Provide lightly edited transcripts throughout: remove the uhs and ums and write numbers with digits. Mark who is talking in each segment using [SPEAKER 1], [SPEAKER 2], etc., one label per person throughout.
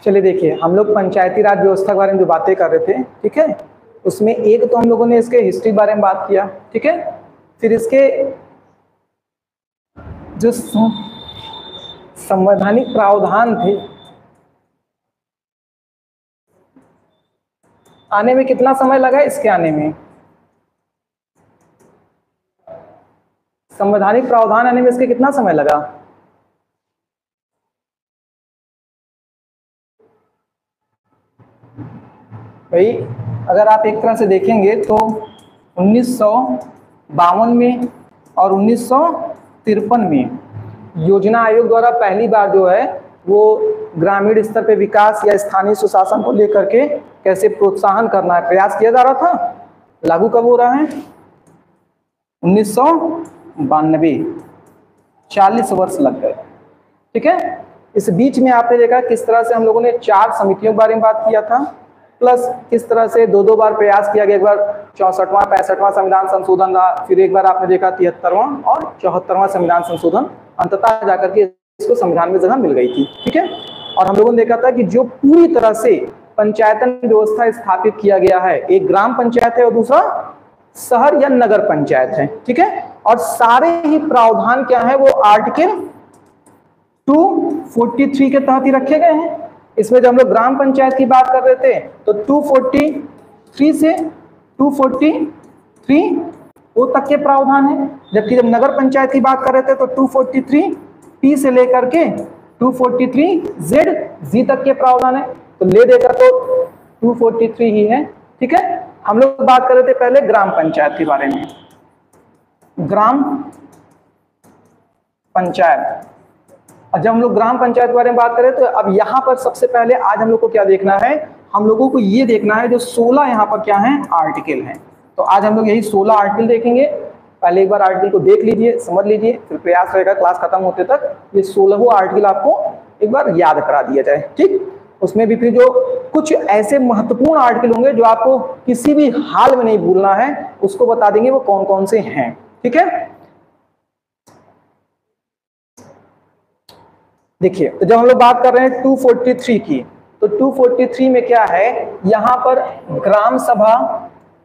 [SPEAKER 1] चलिए देखिए, हम लोग पंचायती राज व्यवस्था के बारे में जो बातें कर रहे थे, ठीक है, उसमें एक तो हम लोगों ने इसके हिस्ट्री के बारे में बात किया, ठीक है, फिर इसके जो संवैधानिक प्रावधान थे, आने में कितना समय लगा इसके आने में, संवैधानिक प्रावधान आने में इसके कितना समय लगा? भाई अगर आप एक तरह से देखेंगे तो 1952 में और 1953 में योजना आयोग द्वारा पहली बार जो है वो ग्रामीण स्तर पे विकास या स्थानीय सुशासन को लेकर के कैसे प्रोत्साहन करना है प्रयास किया जा रहा था। लागू कब हो रहा है? 1992, 40 वर्ष लग गए, ठीक है। इस बीच में आपने देखा किस तरह से हम लोगों ने 4 समितियों के बारे में बात किया था, प्लस किस तरह से 2-2 बार प्रयास किया गया। एक बार 64वां 65वां संविधान संशोधन रहा, फिर एक बार आपने देखा 73वां और 74वां संविधान संशोधन, अंततः जाकर के इसको संविधान में जगह मिल गई थी, ठीक है। और हम लोगों ने देखा था कि जो पूरी तरह से पंचायतन व्यवस्था स्थापित किया गया है, एक ग्राम पंचायत है और दूसरा शहर या नगर पंचायत है, ठीक है। और सारे ही प्रावधान क्या है वो आर्टिकल 243 के तहत ही रखे गए हैं। इसमें जब हम लोग ग्राम पंचायत की बात कर रहे थे तो 243 से 243 वो तक के प्रावधान है, जबकि जब नगर पंचायत की बात कर रहे थे तो 243 से लेकर के 243 तक के प्रावधान है। तो ले देकर तो 243 ही है, ठीक है। हम लोग बात कर रहे थे पहले ग्राम पंचायत के बारे में। ग्राम पंचायत, और जब हम लोग ग्राम पंचायत के बारे में बात करें तो अब यहाँ पर सबसे पहले आज हम लोग को क्या देखना है, हम लोगों को ये देखना है जो 16 यहाँ पर क्या है आर्टिकल हैं। तो आज हम लोग यही 16 आर्टिकल देखेंगे। पहले एक बार आर्टिकल को देख लीजिए, समझ लीजिए, फिर प्रयास रहेगा क्लास खत्म होते तक ये 16 आर्टिकल आपको एक बार याद करा दिया जाए, ठीक। उसमें भी फिर जो कुछ ऐसे महत्वपूर्ण आर्टिकल होंगे जो आपको किसी भी हाल में नहीं भूलना है, उसको बता देंगे वो कौन कौन से हैं, ठीक है। देखिए, तो जब हम लोग बात कर रहे हैं 243 की, तो 243 में क्या है, यहाँ पर ग्राम सभा,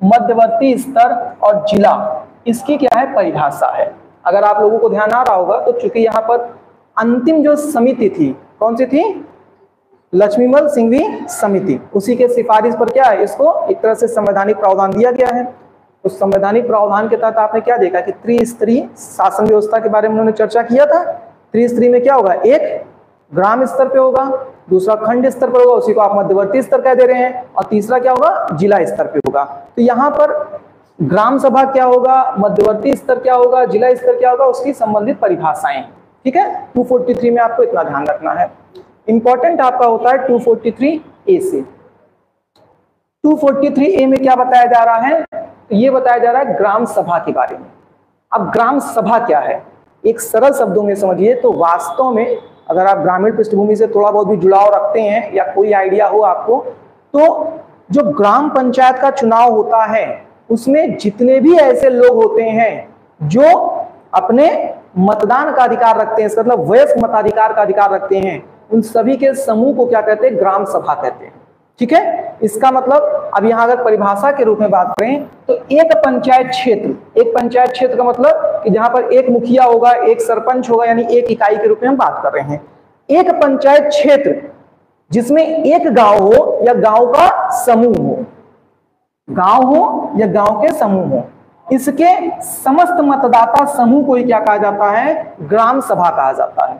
[SPEAKER 1] मध्यवर्ती स्तर और जिला, इसकी क्या है परिभाषा है। अगर आप लोगों को ध्यान आ रहा होगा तो चूंकि यहाँ पर अंतिम जो समिति थी, कौन सी थी, लक्ष्मीमल सिंघवी समिति, उसी के सिफारिश पर क्या है इसको एक तरह से संवैधानिक प्रावधान दिया गया है। उस संवैधानिक प्रावधान के तहत आपने क्या देखा कि त्रिस्तरीय शासन व्यवस्था के बारे में उन्होंने चर्चा किया था। त्रिस्तरीय में क्या होगा, एक ग्राम स्तर पे होगा, दूसरा खंड स्तर पर होगा, उसी को आप मध्यवर्ती स्तर कह दे रहे हैं, और तीसरा क्या होगा जिला स्तर पे होगा। तो यहाँ पर ग्राम सभा क्या होगा, मध्यवर्ती स्तर क्या होगा, जिला स्तर क्या होगा, उसकी संबंधित परिभाषाएं, ठीक है। 243 में आपको इतना ध्यान रखना है। इंपॉर्टेंट आपका होता है 243A से। 243A में क्या बताया जा रहा है, तो ये बताया जा रहा है ग्राम सभा के बारे में। अब ग्राम सभा क्या है, एक सरल शब्दों में समझिए तो वास्तव में अगर आप ग्रामीण पृष्ठभूमि से थोड़ा बहुत भी जुड़ाव रखते हैं या कोई आइडिया हो आपको, तो जो ग्राम पंचायत का चुनाव होता है उसमें जितने भी ऐसे लोग होते हैं जो अपने मतदान का अधिकार रखते हैं, मतलब वयस्क मताधिकार का अधिकार रखते हैं, उन सभी के समूह को क्या कहते हैं, ग्राम सभा कहते हैं, ठीक है। इसका मतलब अब यहाँ अगर परिभाषा के रूप में बात करें तो एक पंचायत क्षेत्र, एक पंचायत क्षेत्र का मतलब कि जहां पर एक मुखिया होगा, एक सरपंच होगा, यानी एक इकाई के रूप में हम बात कर रहे हैं। एक पंचायत क्षेत्र जिसमें एक गांव हो या गांव का समूह हो, गांव हो या गांव के समूह हो, इसके समस्त मतदाता समूह को ही क्या कहा जाता है, ग्राम सभा कहा जाता है।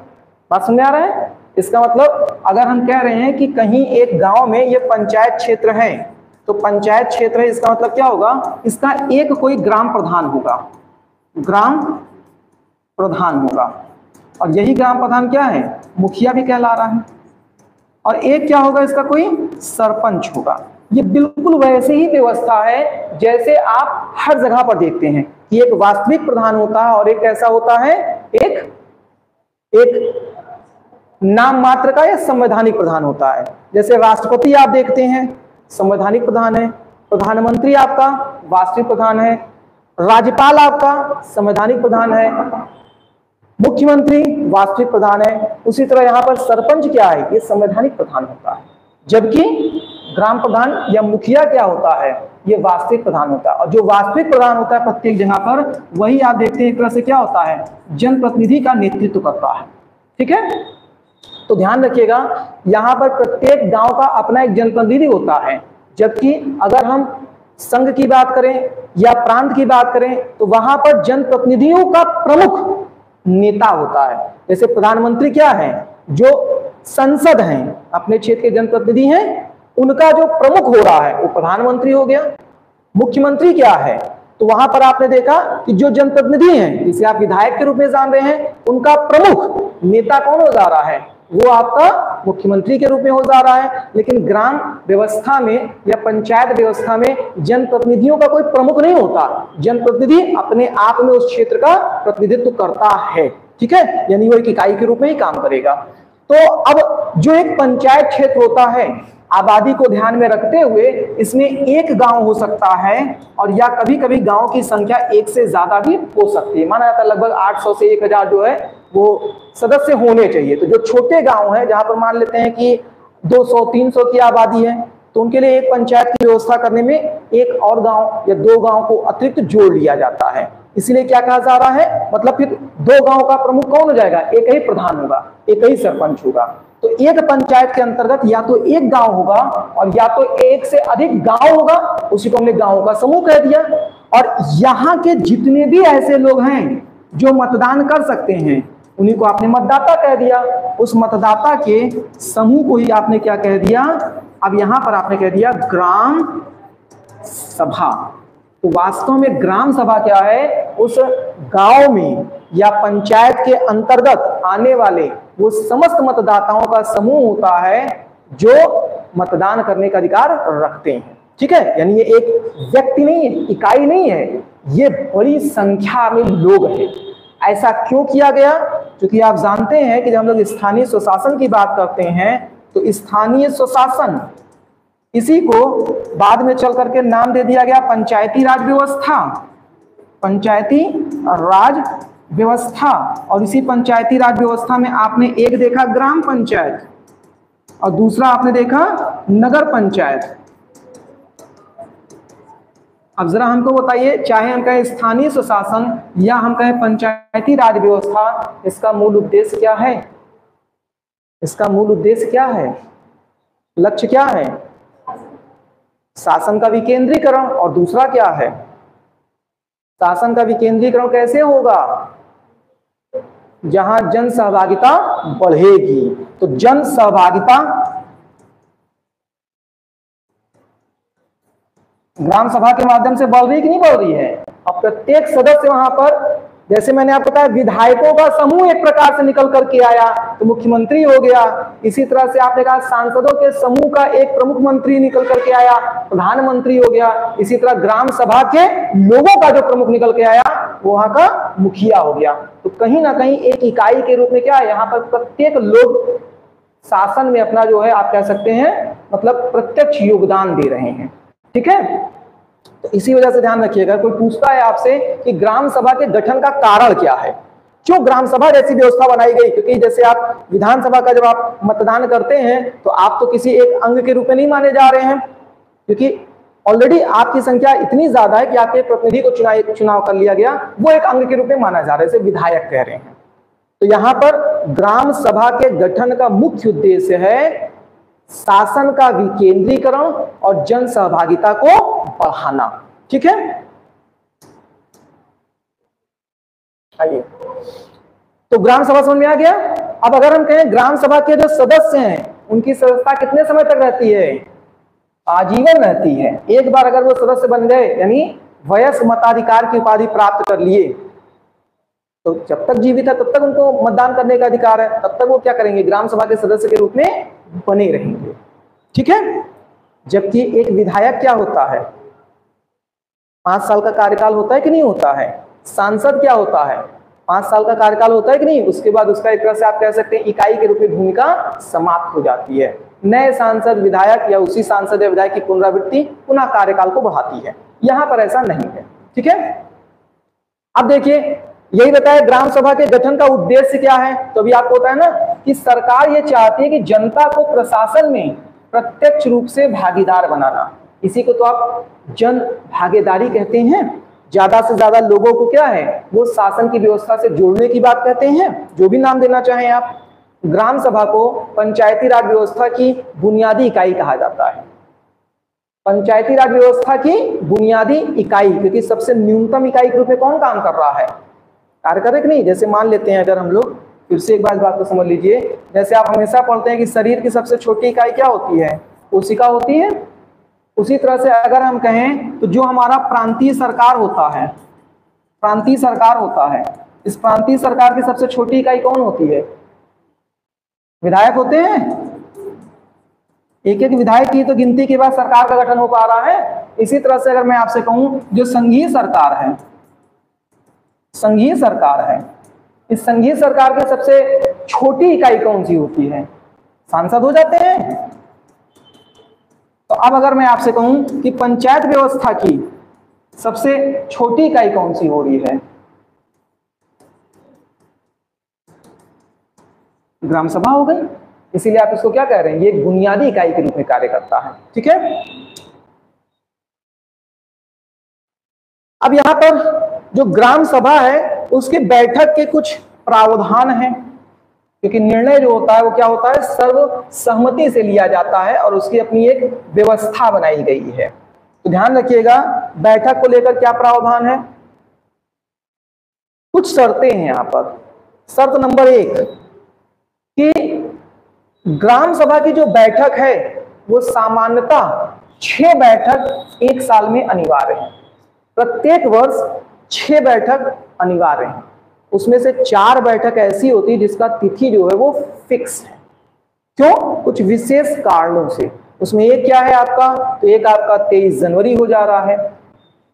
[SPEAKER 1] बात समझ आ रहा है? इसका मतलब अगर हम कह रहे हैं कि कहीं एक गांव में ये पंचायत क्षेत्र है, तो पंचायत क्षेत्र है, इसका मतलब क्या होगा, इसका एक कोई ग्राम प्रधान होगा, ग्राम प्रधान होगा, और यही ग्राम प्रधान क्या है, मुखिया भी कहला रहा है, और एक क्या होगा, इसका कोई सरपंच होगा। ये बिल्कुल वैसे ही व्यवस्था है जैसे आप हर जगह पर देखते हैं कि एक वास्तविक प्रधान होता है और एक ऐसा होता है, एक नाम मात्र का या संवैधानिक प्रधान होता है। जैसे राष्ट्रपति आप देखते हैं संवैधानिक प्रधान है, प्रधानमंत्री आपका वास्तविक प्रधान है, राज्यपाल आपका संवैधानिक प्रधान है, मुख्यमंत्री वास्तविक प्रधान है। उसी तरह यहाँ पर सरपंच क्या है, ये संवैधानिक प्रधान होता है, जबकि ग्राम प्रधान या मुखिया क्या होता है, ये वास्तविक प्रधान होता है। और जो वास्तविक प्रधान होता है प्रत्येक जगह पर, वही आप देखते हैं एक तरह से क्या होता है, जनप्रतिनिधि का नेतृत्व करता है। ठीक है, तो ध्यान रखिएगा यहाँ पर प्रत्येक गांव का अपना एक जनप्रतिनिधि होता है, जबकि अगर हम संघ की बात करें या प्रांत की बात करें तो वहां पर जनप्रतिनिधियों का प्रमुख नेता होता है। जैसे प्रधानमंत्री क्या है, जो संसद हैं, अपने क्षेत्र के जनप्रतिनिधि हैं, उनका जो प्रमुख हो रहा है वो प्रधानमंत्री हो गया। मुख्यमंत्री क्या है, तो वहां पर आपने देखा कि जो जनप्रतिनिधि हैं, जिसे आप विधायक के रूप में जान रहे हैं, उनका प्रमुख नेता कौन हो जा रहा है, वो आपका मुख्यमंत्री के रूप में हो जा रहा है। लेकिन ग्राम व्यवस्था में या पंचायत व्यवस्था में जनप्रतिनिधियों का कोई प्रमुख नहीं होता, जनप्रतिनिधि अपने आप में उस क्षेत्र का प्रतिनिधित्व करता है। ठीक है, यानी वो एक इकाई के रूप में ही काम करेगा। तो अब जो एक पंचायत क्षेत्र होता है, आबादी को ध्यान में रखते हुए इसमें एक गांव हो सकता है, और या कभी कभी गांव की संख्या एक से ज्यादा भी हो सकती है। माना जाता है लगभग 800 से 1000 जो है वो सदस्य होने चाहिए। तो जो छोटे गांव है, जहां पर मान लेते हैं कि 200-300 की आबादी है, तो उनके लिए एक पंचायत की व्यवस्था करने में एक और गांव या 2 गांव को अतिरिक्त जोड़ लिया जाता है। इसीलिए क्या कहा जा रहा है, मतलब फिर 2 गांव का प्रमुख कौन हो जाएगा, एक ही प्रधान होगा, एक ही सरपंच होगा। तो एक पंचायत के अंतर्गत या तो एक गांव होगा और या तो एक से अधिक गांव होगा, उसी को हमने गांवों का समूह कह दिया। और यहाँ के जितने भी ऐसे लोग हैं जो मतदान कर सकते हैं, उन्हीं को आपने मतदाता कह दिया। उस मतदाता के समूह को ही आपने क्या कह दिया, अब यहां पर आपने कह दिया ग्राम सभा। तो वास्तव में ग्राम सभा क्या है, उस गांव में या पंचायत के अंतर्गत आने वाले वो समस्त मतदाताओं का समूह होता है जो मतदान करने का अधिकार रखते हैं। ठीक है, यानी ये एक व्यक्ति नहीं है, इकाई नहीं है, ये बड़ी संख्या में लोग हैं। ऐसा क्यों किया गया, क्योंकि आप जानते हैं कि जब हम लोग स्थानीय स्वशासन की बात करते हैं तो स्थानीय स्वशासन, इसी को बाद में चल करके नाम दे दिया गया पंचायती राज व्यवस्था। पंचायती राज व्यवस्था, और इसी पंचायती राज व्यवस्था में आपने एक देखा ग्राम पंचायत और दूसरा आपने देखा नगर पंचायत। अब जरा हमको बताइए, चाहे हम कहें स्थानीय स्वशासन या हम कहें पंचायती राज व्यवस्था, इसका मूल उद्देश्य क्या है, इसका मूल उद्देश्य क्या है, लक्ष्य क्या है, शासन का विकेंद्रीकरण। और दूसरा क्या है, शासन का विकेंद्रीकरण कैसे होगा, जहां जन सहभागिता बढ़ेगी। तो जन सहभागिता ग्राम सभा के माध्यम से बढ़ रही कि नहीं बढ़ रही है। अब प्रत्येक सदस्य वहां पर, जैसे मैंने आपको बताया विधायकों का समूह एक प्रकार से निकल करके आया तो मुख्यमंत्री हो गया, इसी तरह से आपने कहा सांसदों के समूह का एक प्रमुख मंत्री निकल करके आया, प्रधानमंत्री हो गया। इसी तरह ग्राम सभा के लोगों का जो प्रमुख निकल के आया वो वहां का मुखिया हो गया। तो कहीं ना कहीं एक इकाई के रूप में क्या है, यहाँ पर प्रत्येक लोग शासन में अपना जो है आप कह सकते हैं मतलब प्रत्यक्ष योगदान दे रहे हैं। ठीक है, तो इसी वजह से ध्यान रखिएगा, कोई पूछता है आपसे कि ग्राम सभा के गठन का कारण क्या है, क्यों ग्राम सभा जैसी व्यवस्था बनाई गई। क्योंकि जैसे आप विधानसभा का जब आप मतदान करते हैं तो आप तो किसी एक अंग के रूप में नहीं माने जा रहे हैं, क्योंकि ऑलरेडी आपकी संख्या इतनी ज्यादा है कि आपके प्रतिनिधि को चुनाव कर लिया गया, वो एक अंग के रूप में माना जा रहा है, जैसे विधायक कह रहे हैं। तो यहाँ पर ग्राम सभा के गठन का मुख्य उद्देश्य है शासन का विकेंद्रीकरण और जन सहभागिता को बढ़ाना। ठीक है, आइए, तो ग्राम सभा समझ में आ गया। अब अगर हम कहें ग्राम सभा के जो सदस्य हैं उनकी सदस्यता कितने समय तक रहती है, आजीवन रहती है। एक बार अगर वो सदस्य बन गए यानी वयस्क मताधिकार की उपाधि प्राप्त कर लिए, तो जब तक जीवित है तब तक उनको मतदान करने का अधिकार है, तब तक वो क्या करेंगे, ग्राम सभा के सदस्य के रूप में बने रहेंगे। ठीक है, जबकि एक विधायक क्या होता है, 5 साल का कार्यकाल होता है कि नहीं होता है। सांसद क्या होता है, 5 साल का कार्यकाल होता है कि नहीं, उसके बाद उसका एक तरह से आप कह सकते हैं इकाई के रूप में भूमिका समाप्त हो जाती है। नए सांसद विधायक या उसी सांसद या विधायक की पुनरावृत्ति पुनः कार्यकाल को बढ़ाती है। यहां पर ऐसा नहीं है। ठीक है, अब देखिए, यही बताया ग्राम सभा के गठन का उद्देश्य क्या है। तो अभी आपको होता है ना कि सरकार ये चाहती है कि जनता को प्रशासन में प्रत्यक्ष रूप से भागीदार बनाना। इसी को तो आप जन भागीदारी कहते हैं। ज्यादा से ज्यादा लोगों को क्या है, वो शासन की व्यवस्था से जोड़ने की बात कहते हैं, जो भी नाम देना चाहें आप। ग्राम सभा को पंचायती राज व्यवस्था की बुनियादी इकाई कहा जाता है। पंचायती राज व्यवस्था की बुनियादी इकाई, क्योंकि सबसे न्यूनतम इकाई के रूप में कौन काम कर रहा है, कार्य करे कि नहीं। जैसे मान लेते हैं, अगर हम लोग फिर से एक बार इस बात को समझ लीजिए, जैसे आप हमेशा पढ़ते हैं कि शरीर की सबसे छोटी इकाई क्या होती है, कोशिका होती है। उसी तरह से अगर हम कहें तो जो हमारा प्रांतीय सरकार होता है, प्रांतीय सरकार होता है, इस प्रांतीय सरकार की सबसे छोटी इकाई कौन होती है, विधायक होते हैं। एक एक विधायक की तो गिनती के बाद सरकार का गठन हो पा रहा है। इसी तरह से अगर मैं आपसे कहूं जो संघीय सरकार है, संघीय सरकार है, इस संघीय सरकार की सबसे छोटी इकाई कौन सी होती है, सांसद हो जाते हैं। तो अब अगर मैं आपसे कहूं कि पंचायत व्यवस्था की सबसे छोटी इकाई कौन सी हो रही है, ग्राम सभा हो गई। इसीलिए आप इसको क्या कह रहे हैं, ये एक बुनियादी इकाई के रूप में कार्य करता है। ठीक है, अब यहां पर जो ग्राम सभा है उसके बैठक के कुछ प्रावधान हैं, क्योंकि निर्णय जो होता है वो क्या होता है, सर्वसम्मति से लिया जाता है और उसकी अपनी एक व्यवस्था बनाई गई है। तो ध्यान रखिएगा, बैठक को लेकर क्या प्रावधान है, कुछ शर्तें हैं यहां पर। शर्त नंबर 1 कि ग्राम सभा की जो बैठक है वो सामान्यतः 6 बैठक एक साल में अनिवार्य है। प्रत्येक वर्ष 6 बैठक अनिवार्य है। उसमें से 4 बैठक ऐसी होती है जिसका तिथि जो है वो फिक्स है। क्यों, कुछ विशेष कारणों से। उसमें एक क्या है आपका, तो एक आपका 23 जनवरी हो जा रहा है,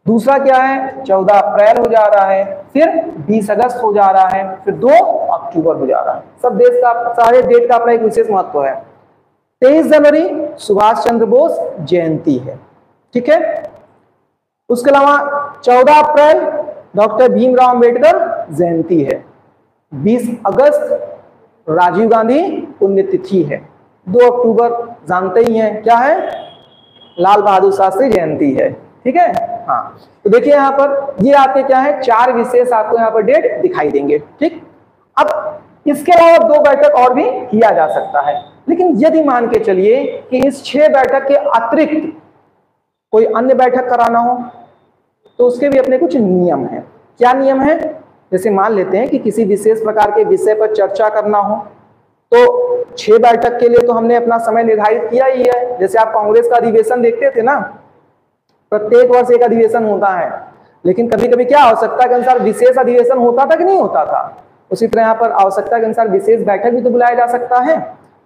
[SPEAKER 1] दूसरा क्या है 14 अप्रैल हो जा रहा है, फिर 20 अगस्त हो जा रहा है, फिर 2 अक्टूबर हो जा रहा है। सब देश का, सारे डेट का अपना एक विशेष महत्व है। 23 जनवरी सुभाष चंद्र बोस जयंती है, ठीक है। उसके अलावा 14 अप्रैल डॉक्टर भीमराव अंबेडकर जयंती है। 20 अगस्त राजीव गांधी पुण्यतिथि है। 2 अक्टूबर जानते ही हैं क्या है, लाल बहादुर शास्त्री जयंती है, ठीक है। हाँ, तो देखिए यहाँ पर ये आपके क्या है, 4 विशेष आपको यहाँ पर डेट दिखाई देंगे, ठीक। अब इसके अलावा 2 बैठक और भी किया जा सकता है, लेकिन यदि मान के चलिए कि इस 6 बैठक के अतिरिक्त कोई अन्य बैठक कराना हो तो उसके भी अपने कुछ नियम हैं। क्या नियम है, जैसे मान लेते हैं कि किसी विशेष प्रकार के विषय पर चर्चा करना हो तो 6 बैठक के लिए तो हमने अपना समय निर्धारित किया ही है। जैसे आप कांग्रेस का अधिवेशन देखते थे ना, प्रत्येक वर्ष एक अधिवेशन होता है, लेकिन कभी कभी क्या आवश्यकता के अनुसार विशेष अधिवेशन होता था कि नहीं होता था। उसी तरह यहाँ पर आवश्यकता के अनुसार विशेष बैठक भी तो बुलाया जा सकता है।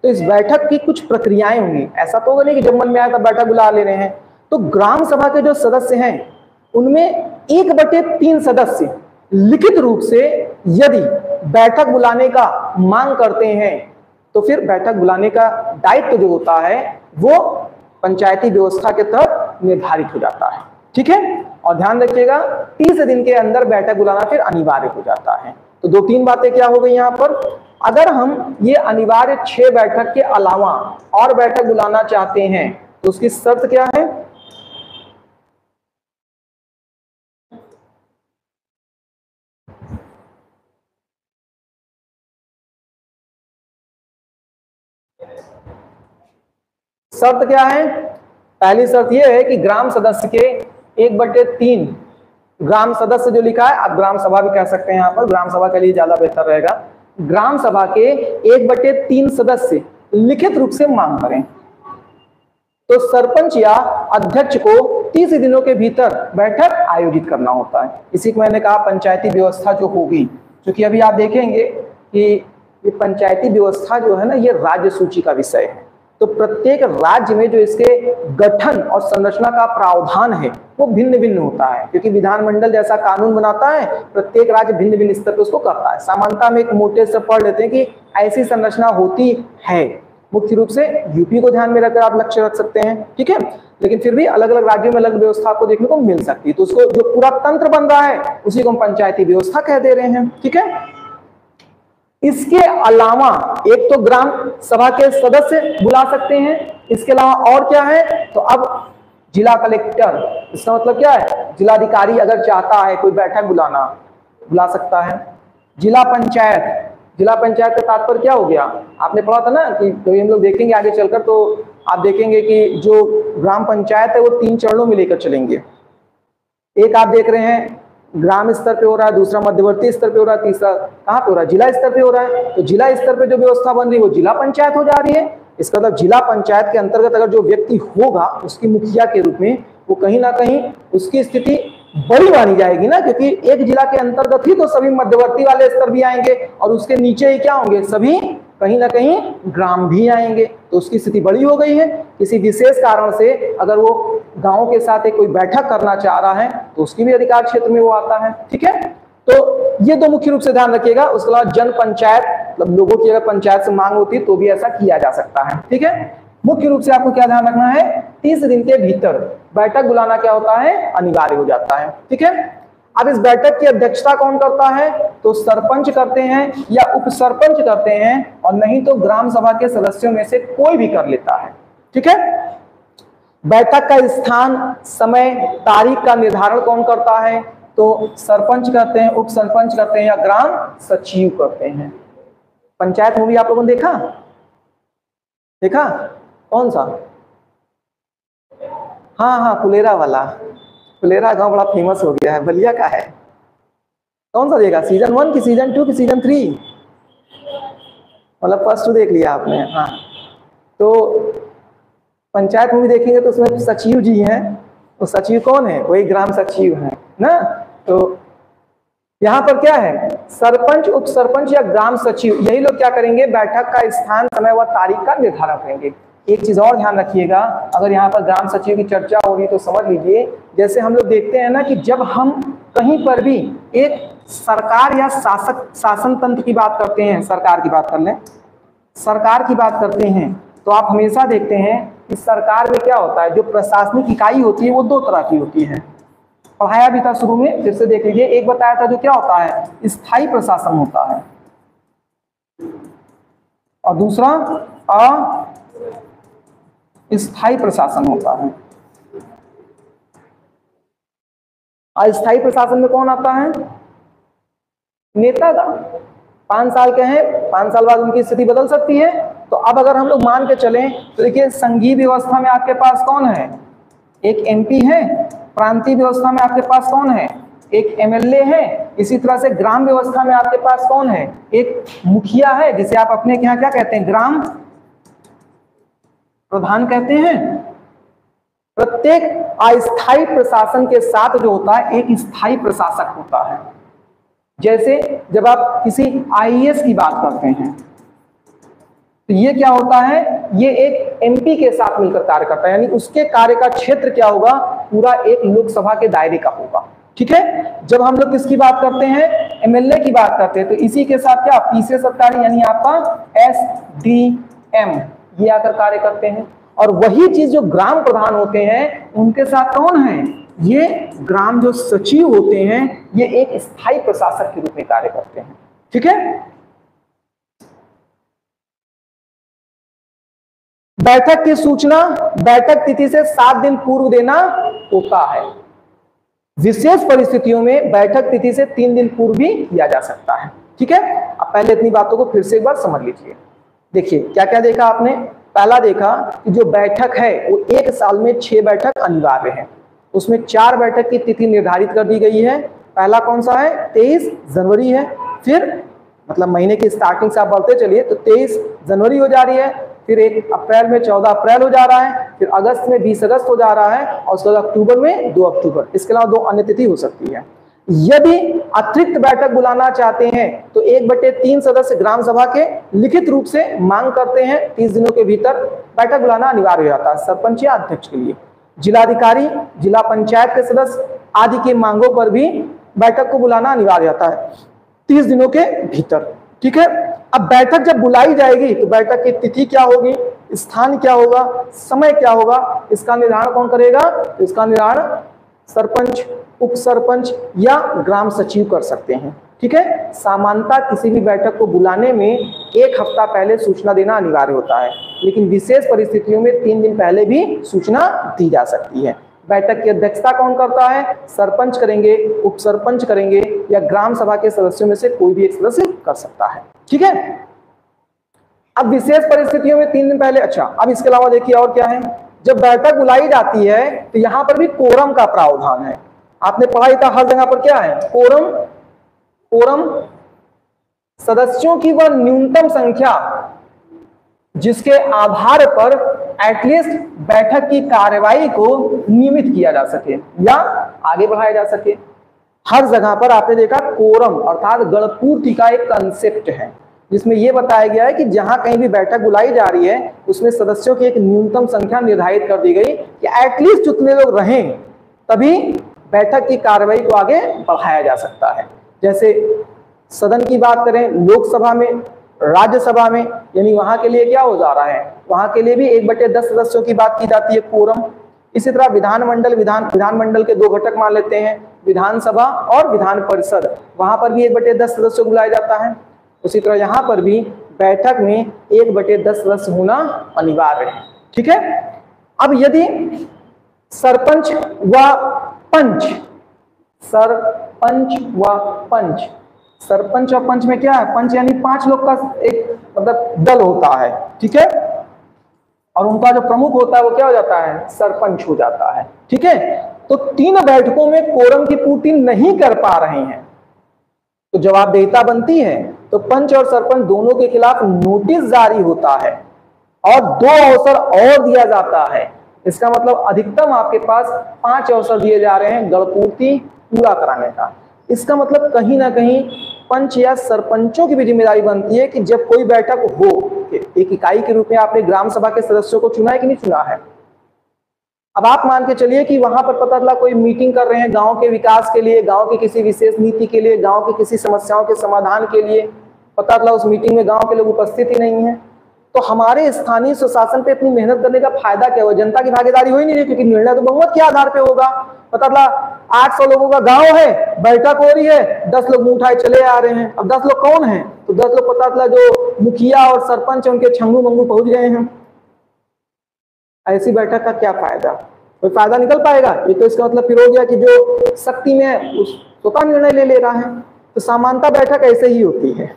[SPEAKER 1] तो इस बैठक की कुछ प्रक्रियाएं होंगी, ऐसा तो होगा नहीं कि जब मन में आया तब बैठक बुला ले रहे हैं। तो ग्राम सभा के जो सदस्य हैं उनमें 1/3 सदस्य लिखित रूप से यदि बैठक बुलाने का मांग करते हैं तो फिर बैठक बुलाने का दायित्व जो होता है वो पंचायती व्यवस्था के तहत निर्धारित हो जाता है, ठीक है। और ध्यान रखिएगा 30 दिन के अंदर बैठक बुलाना फिर अनिवार्य हो जाता है। तो 2-3 बातें क्या हो गई यहाँ पर, अगर हम ये अनिवार्य 6 बैठक के अलावा और बैठक बुलाना चाहते हैं तो उसकी शर्त क्या है, शर्त क्या है। पहली शर्त यह है कि ग्राम सदस्य के 1/3 ग्राम सदस्य जो लिखा है, आप ग्राम सभा भी कह सकते हैं, यहाँ पर ग्राम सभा के लिए ज्यादा बेहतर रहेगा। ग्राम सभा के 1/3 सदस्य लिखित रूप से मांग करें तो सरपंच या अध्यक्ष को 30 दिनों के भीतर बैठक आयोजित करना होता है। इसी को मैंने कहा पंचायती व्यवस्था जो होगी, क्योंकि अभी आप देखेंगे कि ये पंचायती व्यवस्था जो है ना, ये राज्य सूची का विषय है। तो प्रत्येक राज्य में जो इसके गठन और संरचना का प्रावधान है वो भिन्न भिन्न होता है, क्योंकि विधानमंडल जैसा कानून बनाता है, प्रत्येक राज्य भिन्न भिन्न स्तर पर उसको करता है। सामान्यतः में एक मोटे से पढ़ लेते हैं कि ऐसी संरचना होती है, मुख्य रूप से यूपी को ध्यान में रखकर आप लक्ष्य रख सकते हैं, ठीक है। लेकिन फिर भी अलग अलग राज्यों में अलग व्यवस्था आपको देखने को मिल सकती है। तो उसको जो पूरा तंत्र बन रहा है उसी को हम पंचायती व्यवस्था कह दे रहे हैं, ठीक है। इसके अलावा एक तो ग्राम सभा के सदस्य बुला सकते हैं, इसके अलावा और क्या है, तो अब जिला कलेक्टर, इसका मतलब क्या है, जिलाधिकारी अगर चाहता है कोई बैठक बुलाना, बुला सकता है। जिला पंचायत, जिला पंचायत का तात्पर्य क्या हो गया, आपने पढ़ा था ना कि तो हम लोग देखेंगे आगे चलकर, तो आप देखेंगे कि जो ग्राम पंचायत है वो 3 चरणों में लेकर चलेंगे। एक आप देख रहे हैं ग्राम स्तर पे हो रहा है, दूसरा मध्यवर्ती स्तर पे हो रहा है, तीसरा कहाँ पे हो रहा है, जिला स्तर पे हो रहा है। तो जिला स्तर पे जो व्यवस्था बन रही है वो जिला पंचायत हो जा रही है। इसका मतलब जिला पंचायत के अंतर्गत अगर जो व्यक्ति होगा उसकी मुखिया के रूप में, वो कहीं ना कहीं उसकी स्थिति बड़ी मानी जाएगी ना, क्योंकि एक जिला के अंतर्गत ही तो सभी मध्यवर्ती वाले स्तर भी आएंगे और उसके नीचे ही क्या होंगे, सभी कहीं ना कहीं ग्राम भी आएंगे। तो उसकी स्थिति बड़ी हो गई है। किसी विशेष कारण से अगर वो गांव के साथ एक कोई बैठक करना चाह रहा है तो उसकी भी अधिकार क्षेत्र में वो आता है, ठीक है। तो ये 2 मुख्य रूप से ध्यान रखिएगा। उसके अलावा जन पंचायत, मतलब लोगों की अगर पंचायत से मांग होती है तो भी ऐसा किया जा सकता है, ठीक है। मुख्य रूप से आपको क्या ध्यान रखना है, 30 दिन के भीतर बैठक बुलाना क्या होता है, अनिवार्य हो जाता है, ठीक है। अब इस बैठक की अध्यक्षता कौन करता है, तो सरपंच करते हैं या उप सरपंच करते हैं, और नहीं तो ग्राम सभा के सदस्यों में से कोई भी कर लेता है, ठीक है। बैठक का स्थान, समय, तारीख का निर्धारण कौन करता है, तो सरपंच करते हैं, उप सरपंच करते हैं या ग्राम सचिव करते हैं। पंचायत मूवी आप लोगों ने देखा, देखा कौन सा, हाँ हाँ फुलेरा वाला, फुलेरा गांव बड़ा फेमस हो गया है, बलिया का है। कौन सा देखा, सीजन 1 की, सीजन 2 की, सीजन 3, मतलब फर्स्ट 2 देख लिया आपने, हाँ। तो पंचायत मूवी देखेंगे तो उसमें सचिव जी हैं, तो सचिव कौन है, वही ग्राम सचिव है ना। तो यहाँ पर क्या है, सरपंच, उप सरपंच या ग्राम सचिव, यही लोग क्या करेंगे, बैठक का स्थान, समय व तारीख का निर्धारण करेंगे। एक चीज और ध्यान रखिएगा, अगर यहाँ पर ग्राम सचिव की चर्चा हो रही तो समझ लीजिए, जैसे हम लोग देखते हैं ना कि जब हम कहीं पर भी एक सरकार या शासन तंत्र की बात करते हैं, सरकार की बात कर लें, सरकार की बात करते हैं, तो आप हमेशा देखते हैं कि सरकार में क्या होता है, जो प्रशासनिक इकाई होती है वो 2 तरह की होती है। पढ़ाया भी था शुरू में, फिर से देख लीजिए। एक बताया था जो क्या होता है, स्थायी प्रशासन होता है, और दूसरा अस्थायी प्रशासन होता है। अस्थायी प्रशासन में कौन आता है, नेतागण। 5 साल के हैं, 5 साल बाद उनकी स्थिति बदल सकती है। तो अब अगर हम लोग मान के चलें तो देखिए, संघीय व्यवस्था में आपके पास कौन है, एक एमपी है। प्रांतीय व्यवस्था में आपके पास कौन है, एक एमएलए है। इसी तरह से ग्राम व्यवस्था में आपके पास कौन है, एक मुखिया है, जिसे आप अपने यहाँ क्या कहते हैं, ग्राम प्रधान कहते हैं। प्रत्येक अस्थायी प्रशासन के साथ जो होता है एक स्थायी प्रशासक होता है। जैसे जब आप किसी आईएएस की बात करते हैं तो ये क्या होता है, ये एक एमपी के साथ मिलकर कार्य करता है, यानी उसके कार्य का क्षेत्र क्या होगा, पूरा एक लोकसभा के दायरे का होगा, ठीक है। जब हम लोग किसकी बात करते हैं, एमएलए की बात करते हैं, तो इसी के साथ क्या तीसरे सरकारी यानी आपका एसडीएम ये आकर कार्य करते हैं। और वही चीज जो ग्राम प्रधान होते हैं उनके साथ कौन है, ये ग्राम जो सचिव होते हैं, ये एक स्थायी प्रशासक के रूप में कार्य करते हैं, ठीक है। बैठक की सूचना बैठक तिथि से 7 दिन पूर्व देना होता है। विशेष परिस्थितियों में बैठक तिथि से 3 दिन पूर्व भी किया जा सकता है, ठीक है। अब पहले इतनी बातों को फिर से एक बार समझ लीजिए। देखिए क्या क्या देखा आपने, पहला देखा कि जो बैठक है वो 1 साल में 6 बैठक अनिवार्य है। उसमें 4 बैठक की तिथि निर्धारित कर दी गई है। पहला कौन सा है, 23 जनवरी है। फिर मतलब महीने की स्टार्टिंग से आप बढ़ते चलिए तो 23 जनवरी हो जा रही है, फिर 1 अप्रैल में 14 अप्रैल हो जा रहा है, फिर अगस्त में 20 अगस्त हो जा रहा है, और उसके बाद अक्टूबर में 2 अक्टूबर। इसके अलावा 2 अन्य तिथि हो सकती है। यदि अतिरिक्त बैठक बुलाना चाहते हैं तो 1/3 सदस्य ग्राम सभा के लिखित रूप से मांग करते हैं। 30 दिनों के भीतर बैठक बुलाना अनिवार्य हो जाता है सरपंच या अध्यक्ष के लिए। जिलाधिकारी, जिला पंचायत के सदस्य आदि की मांगों पर भी बैठक को बुलाना अनिवार्य होता है 30 दिनों के भीतर, ठीक है। अब बैठक जब बुलाई जाएगी तो बैठक की तिथि क्या होगी, स्थान क्या होगा, समय क्या होगा, इसका निर्धारण कौन करेगा? इसका निर्धारण सरपंच, उप सरपंच या ग्राम सचिव कर सकते हैं। ठीक है, सामान्यतः किसी भी बैठक को बुलाने में 1 हफ्ता पहले सूचना देना अनिवार्य होता है, लेकिन विशेष परिस्थितियों में 3 दिन पहले भी सूचना दी जा सकती है। बैठक की अध्यक्षता कौन करता है? सरपंच करेंगे, उप सरपंच करेंगे या ग्राम सभा के सदस्यों में से कोई भी एक सदस्य कर सकता है। ठीक है, अब विशेष परिस्थितियों में 3 दिन पहले। अच्छा, अब इसके अलावा देखिए और क्या है, जब बैठक बुलाई जाती है तो यहां पर भी कोरम का प्रावधान है। आपने पढ़ा ही था हर जगह पर क्या है, कोरम। कोरम सदस्यों की वह न्यूनतम संख्या जिसके आधार पर एटलीस्ट बैठक की कार्यवाही को नियमित किया जा सके या आगे बढ़ाया जा सके। हर जगह पर आपने देखा कोरम अर्थात गणपूर्ति का एक कंसेप्ट है, जिसमें यह बताया गया है कि जहां कहीं भी बैठक बुलाई जा रही है उसमें सदस्यों की एक न्यूनतम संख्या निर्धारित कर दी गई कि एटलीस्ट जितने लोग रहें तभी बैठक की कार्यवाही को आगे बढ़ाया जा सकता है। जैसे सदन की बात करें, लोकसभा में, राज्यसभा में, यानी वहां के लिए क्या हो जा रहा है, वहां के लिए भी 1/10 सदस्यों की बात की जाती है, कोरम। इसी तरह विधानमंडल, विधानमंडल के 2 घटक मान लेते हैं, विधानसभा और विधान परिषद, वहां पर भी 1/10 सदस्यों को बुलाया जाता है। उसी तरह यहाँ पर भी बैठक में 1/10 सदस्य होना अनिवार्य है। ठीक है, अब यदि सरपंच व पंच, सरपंच व पंच, सरपंच और पंच में क्या है, पंच यानी 5 लोग का एक मतलब दल होता है। ठीक है, और उनका जो प्रमुख होता है वो क्या हो जाता है, सरपंच हो जाता है। ठीक है, तो 3 बैठकों में कोरम की पूर्ति नहीं कर पा रहे हैं तो जवाबदेहिता बनती है, तो पंच और सरपंच दोनों के खिलाफ नोटिस जारी होता है और 2 अवसर और दिया जाता है। इसका मतलब अधिकतम आपके पास 5 अवसर दिए जा रहे हैं गणपूर्ति पूरा कराने का। इसका मतलब कहीं ना कहीं पंच या सरपंचों की भी जिम्मेदारी बनती है कि जब कोई बैठक हो, एक इकाई के रूप में आपने ग्राम सभा के सदस्यों को चुना है कि नहीं चुना है। अब आप मान के चलिए कि वहां पर पता चला कोई मीटिंग कर रहे हैं गांव के विकास के लिए, गांव की किसी विशेष नीति के लिए, गांव की किसी समस्याओं के समाधान के लिए, पता चला उस मीटिंग में गांव के लोग उपस्थित ही नहीं है, तो हमारे स्थानीय स्वशासन पे इतनी मेहनत करने का फायदा क्या हुआ? जनता की भागीदारी हो ही नहीं रही, क्योंकि निर्णय तो बहुमत के आधार पे होगा। पता चला 800 लोगों का गांव है, बैठक हो रही है, 10 लोग मुंह उठाए चले आ रहे हैं। अब 10 लोग कौन है? तो 10 लोग पता चला जो मुखिया और सरपंच उनके छंगू मंगू पहुंच गए हैं। ऐसी बैठक का क्या फायदा? कोई फायदा निकल पाएगा? ये तो इसका मतलब फिर हो गया कि जो शक्ति में उस स्वतः निर्णय ले रहा है। तो सामान्यतः बैठक ऐसे ही होती है,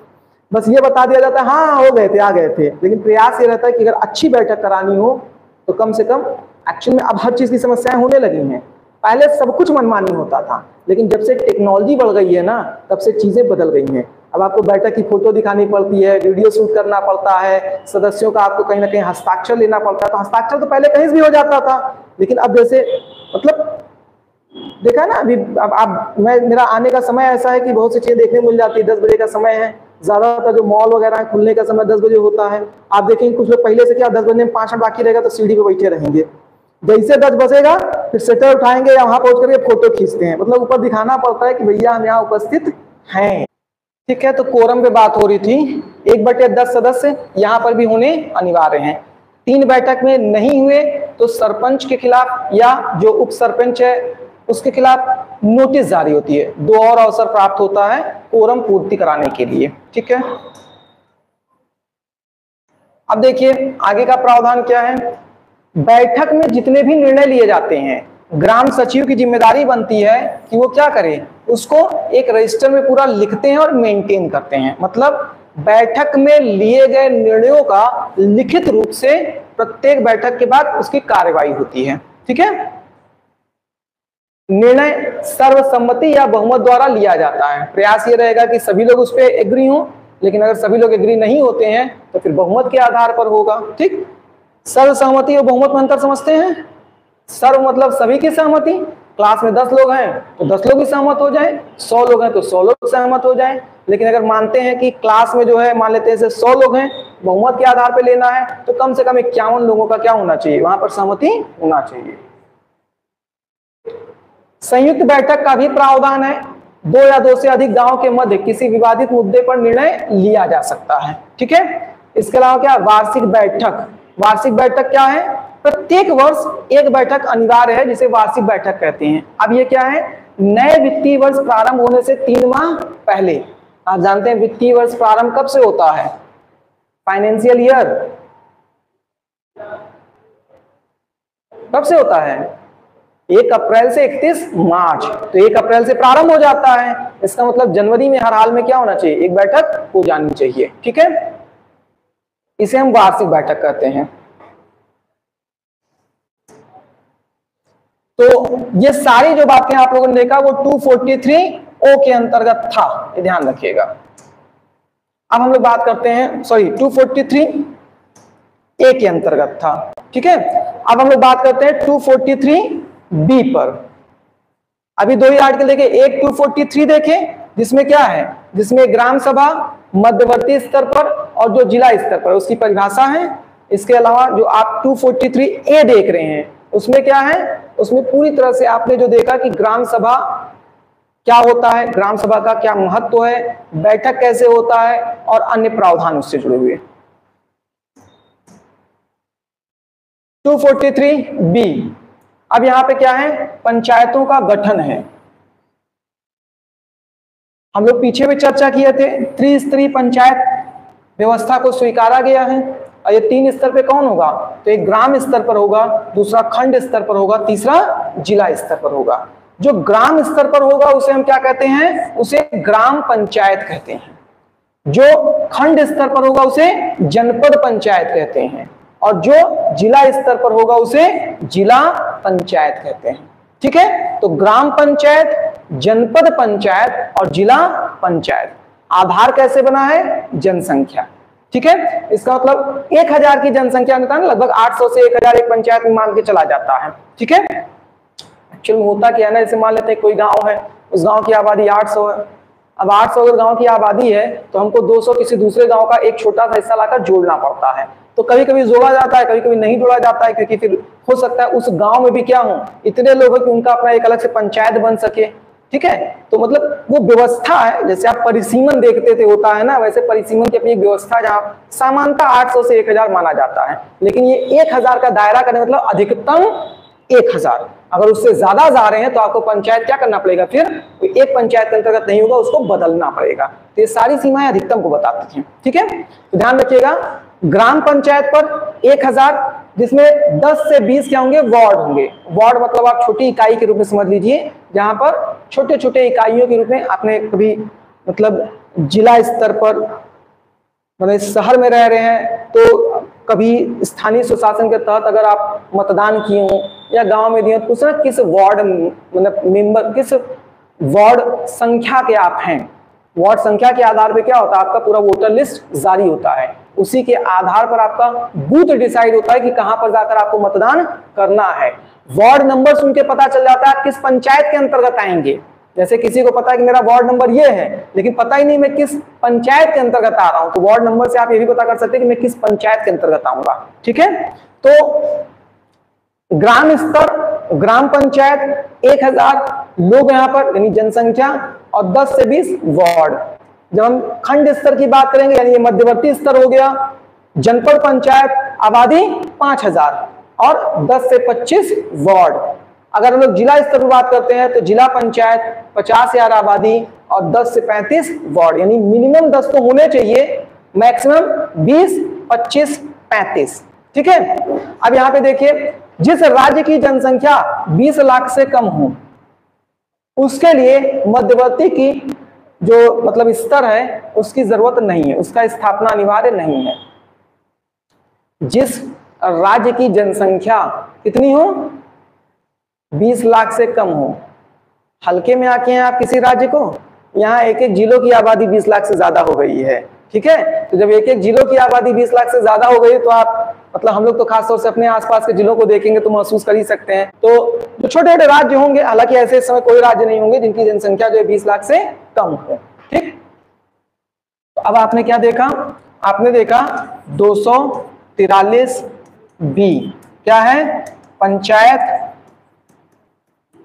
[SPEAKER 1] बस ये बता दिया जाता है हाँ हो गए थे, आ गए थे, लेकिन प्रयास ये रहता है कि अगर अच्छी बैठक करानी हो तो कम से कम एक्शन में। अब हर चीज की समस्याएं होने लगी हैं, पहले सब कुछ मनमानी होता था, लेकिन जब से टेक्नोलॉजी बढ़ गई है ना, तब से चीजें बदल गई हैं। अब आपको बैठक की फोटो दिखानी पड़ती है, वीडियो शूट करना पड़ता है, सदस्यों का आपको कहीं ना कहीं हस्ताक्षर लेना पड़ता है। तो हस्ताक्षर तो पहले कहीं भी हो जाता था, लेकिन अब जैसे मतलब देखा ना, अभी अब मेरा आने का समय ऐसा है कि बहुत सी चीजें देखने मिल जाती है। 10 बजे का समय है, ज्यादातर जो मॉल वगैरह खुलने का समय 10 बजे होता है। आप देखेंगे कुछ लोग पहले से क्या 10 बजने में 5 मिनट बाकी रहेगा तो सीढ़ी पे बैठे रहेंगे, जैसे 10 बजेगा फिर स्वेटर उठाएंगे या वहां पहुंच करके फोटो खींचते हैं, मतलब ऊपर दिखाना पड़ता है कि भैया हम यहाँ उपस्थित हैं। ठीक है, तो कोरम पे बात हो रही थी, 1/10 सदस्य यहाँ पर भी होने अनिवार्य हैं। 3 बैठक में नहीं हुए तो सरपंच के खिलाफ या जो उप सरपंच है उसके खिलाफ नोटिस जारी होती है, 2 और अवसर प्राप्त होता है कोरम पूर्ति कराने के लिए। ठीक है, अब देखिए आगे का प्रावधान क्या है। बैठक में जितने भी निर्णय लिए जाते हैं, ग्राम सचिव की जिम्मेदारी बनती है कि वो क्या करे, उसको एक रजिस्टर में पूरा लिखते हैं और मेंटेन करते हैं। मतलब बैठक में लिए गए निर्णयों का लिखित रूप से प्रत्येक बैठक के बाद उसकी कार्यवाही होती है। ठीक है, निर्णय सर्वसम्मति या बहुमत द्वारा लिया जाता है। प्रयास ये रहेगा कि सभी लोग उस पर एग्री हों, लेकिन अगर सभी लोग एग्री नहीं होते हैं तो फिर बहुमत के आधार पर होगा। ठीक, सर्वसहमति और बहुमत में अंतर समझते हैं। सर्व मतलब सभी की सहमति, क्लास में 10 लोग हैं तो 10 लोग ही सहमत हो जाए, 100 लोग हैं तो 100 लोग सहमत हो जाए। लेकिन अगर मानते हैं कि क्लास में जो है मान लेते हैं 100 लोग हैं, बहुमत के आधार पर लेना है, तो कम से कम 51 लोगों का क्या होना चाहिए, वहां पर सहमति होना चाहिए। संयुक्त बैठक का भी प्रावधान है। दो या दो से अधिक गांव के मध्य किसी विवादित मुद्दे पर निर्णय लिया जा सकता है। ठीक है, इसके अलावा क्या, वार्षिक बैठक। वार्षिक बैठक क्या है, प्रत्येक वर्ष एक बैठक अनिवार्य है जिसे वार्षिक बैठक कहते हैं। अब ये क्या है, नए वित्तीय वर्ष प्रारंभ होने से 3 माह पहले। आप जानते हैं वित्तीय वर्ष प्रारंभ कब से होता है, फाइनेंशियल ईयर कब से होता है, 1 अप्रैल से 31 मार्च। तो 1 अप्रैल से प्रारंभ हो जाता है, इसका मतलब जनवरी में हर हाल में क्या होना चाहिए, एक बैठक हो जानी चाहिए। ठीक है, इसे हम वार्षिक बैठक कहते हैं। तो ये सारी जो बातें आप लोगों ने देखा वो 243 ओ के अंतर्गत था, ये ध्यान रखिएगा। अब हम लोग बात करते हैं, सॉरी 243 ए के अंतर्गत था। ठीक है, अब हम लोग बात करते हैं 243 बी पर। अभी 2 ही आर्टिकल देखे, एक 243 देखे जिसमें क्या है, जिसमें ग्राम सभा मध्यवर्ती स्तर पर और जो जिला स्तर पर उसकी परिभाषा है। इसके अलावा जो आप 243 ए देख रहे हैं उसमें क्या है, उसमें पूरी तरह से आपने जो देखा कि ग्राम सभा क्या होता है, ग्राम सभा का क्या महत्व है, बैठक कैसे होता है और अन्य प्रावधान उससे जुड़े हुए। 243 बी, अब यहां पे क्या है, पंचायतों का गठन है। हम लोग पीछे भी चर्चा किए थे, त्रिस्तरीय पंचायत व्यवस्था को स्वीकारा गया है और ये 3 स्तर पे कौन होगा, तो एक ग्राम स्तर पर होगा, दूसरा खंड स्तर पर होगा, तीसरा जिला स्तर पर होगा। जो ग्राम स्तर पर होगा उसे हम क्या कहते हैं, उसे ग्राम पंचायत कहते हैं। जो खंड स्तर पर होगा उसे जनपद पंचायत कहते हैं और जो जिला स्तर पर होगा उसे जिला पंचायत कहते हैं। ठीक है, तो ग्राम पंचायत, जनपद पंचायत और जिला पंचायत। आधार कैसे बना है, जनसंख्या। ठीक है, इसका मतलब 1000 की जनसंख्या होता है ना, लगभग 800 से 1000 एक पंचायत में मान के चला जाता है। ठीक है, एक्चुअल में होता क्या है ना, जैसे मान लेते हैं कोई गांव है, उस गांव की आबादी 800 है। अब 800 अगर गांव की आबादी है तो हमको 200 किसी दूसरे गांव का एक छोटा सा हिस्सा लाकर जोड़ना पड़ता है। तो कभी कभी जोड़ा जाता है, कभी कभी नहीं जोड़ा जाता है, क्योंकि फिर हो सकता है उस गांव में भी क्या हो, इतने लोग हैं कि उनका अपना एक अलग से पंचायत बन सके। ठीक है, तो मतलब वो व्यवस्था है, जैसे आप परिसीमन देखते थे होता है ना, वैसे परिसीमन की अपनी एक व्यवस्था जहां सामान्यतः 800 से 1000 माना जाता है, लेकिन ये 1000 का दायरा करने मतलब अधिकतम 1000। अगर उससे ज्यादा जा रहे हैं तो आपको पंचायत क्या करना पड़ेगा, फिर एक पंचायत के अंतर्गत नहीं होगा, उसको बदलना पड़ेगा। तो ये सारी सीमाएं अधिकतम को बताती हैं। ठीक है, तो ध्यान रखिएगा, ग्राम पंचायत पर 1000, जिसमें 10 से 20 क्या होंगे, वार्ड होंगे। वार्ड मतलब आप छोटी इकाई के रूप में समझ लीजिए, जहां पर छोटे छोटे इकाइयों के रूप में आपने कभी मतलब जिला स्तर पर मतलब शहर में रह रहे हैं तो कभी स्थानीय स्वशासन के तहत अगर आप मतदान किए हो या गांव में दिए तो ना किस वार्ड मतलब मेंबर, किस वार्ड संख्या के आप हैं, वार्ड संख्या के आधार पे क्या होता है, आपका पूरा वोटर लिस्ट जारी होता है। उसी के आधार पर आपका बूथ डिसाइड होता है कि कहां पर जाकर आपको मतदान करना है। वार्ड नंबर सुन के पता चल जाता है आप किस पंचायत के अंतर्गत आएंगे। जैसे किसी को पता है कि मेरा वार्ड नंबर ये है, लेकिन पता ही नहीं मैं किस पंचायत के अंतर्गत आ रहा हूं, तो वार्ड नंबर से आप ये भी पता कर सकते हैं कि मैं किस पंचायत के अंतर्गत आऊंगा। ठीक है, तो ग्राम स्तर, ग्राम पंचायत 1000 लोग यहाँ पर यानी जनसंख्या और 10 से 20 वार्ड। जब हम खंड स्तर की बात करेंगे यानी ये मध्यवर्ती स्तर हो गया, जनपद पंचायत आबादी 5000 और 10 से 25 वार्ड। अगर हम लोग जिला स्तर पर बात करते हैं तो जिला पंचायत 50,000 आबादी और 10 से 35 वार्ड, यानी मिनिमम 10 तो होने चाहिए, मैक्सिमम 20, 25, 35। ठीक है, अब यहाँ पे देखिए, जिस राज्य की जनसंख्या 20 लाख से कम हो उसके लिए मध्यवर्ती की जो मतलब स्तर है उसकी जरूरत नहीं है, उसका स्थापना अनिवार्य नहीं है। जिस राज्य की जनसंख्या कितनी हो, 20 लाख से कम हो। हल्के में आके हैं आप किसी राज्य को, यहाँ एक एक जिलों की आबादी 20 लाख से ज्यादा हो गई है। ठीक है, तो जब एक एक जिलों की आबादी 20 लाख से ज्यादा हो गई तो आप मतलब हम लोग तो खासतौर से अपने आसपास के जिलों को देखेंगे तो महसूस कर ही सकते हैं। तो जो छोटे छोटे राज्य होंगे, हालांकि ऐसे इस समय कोई राज्य नहीं होंगे जिनकी जनसंख्या जो है 20 लाख से कम हो। ठीक, तो अब आपने क्या देखा, आपने देखा 243 बी क्या है, पंचायत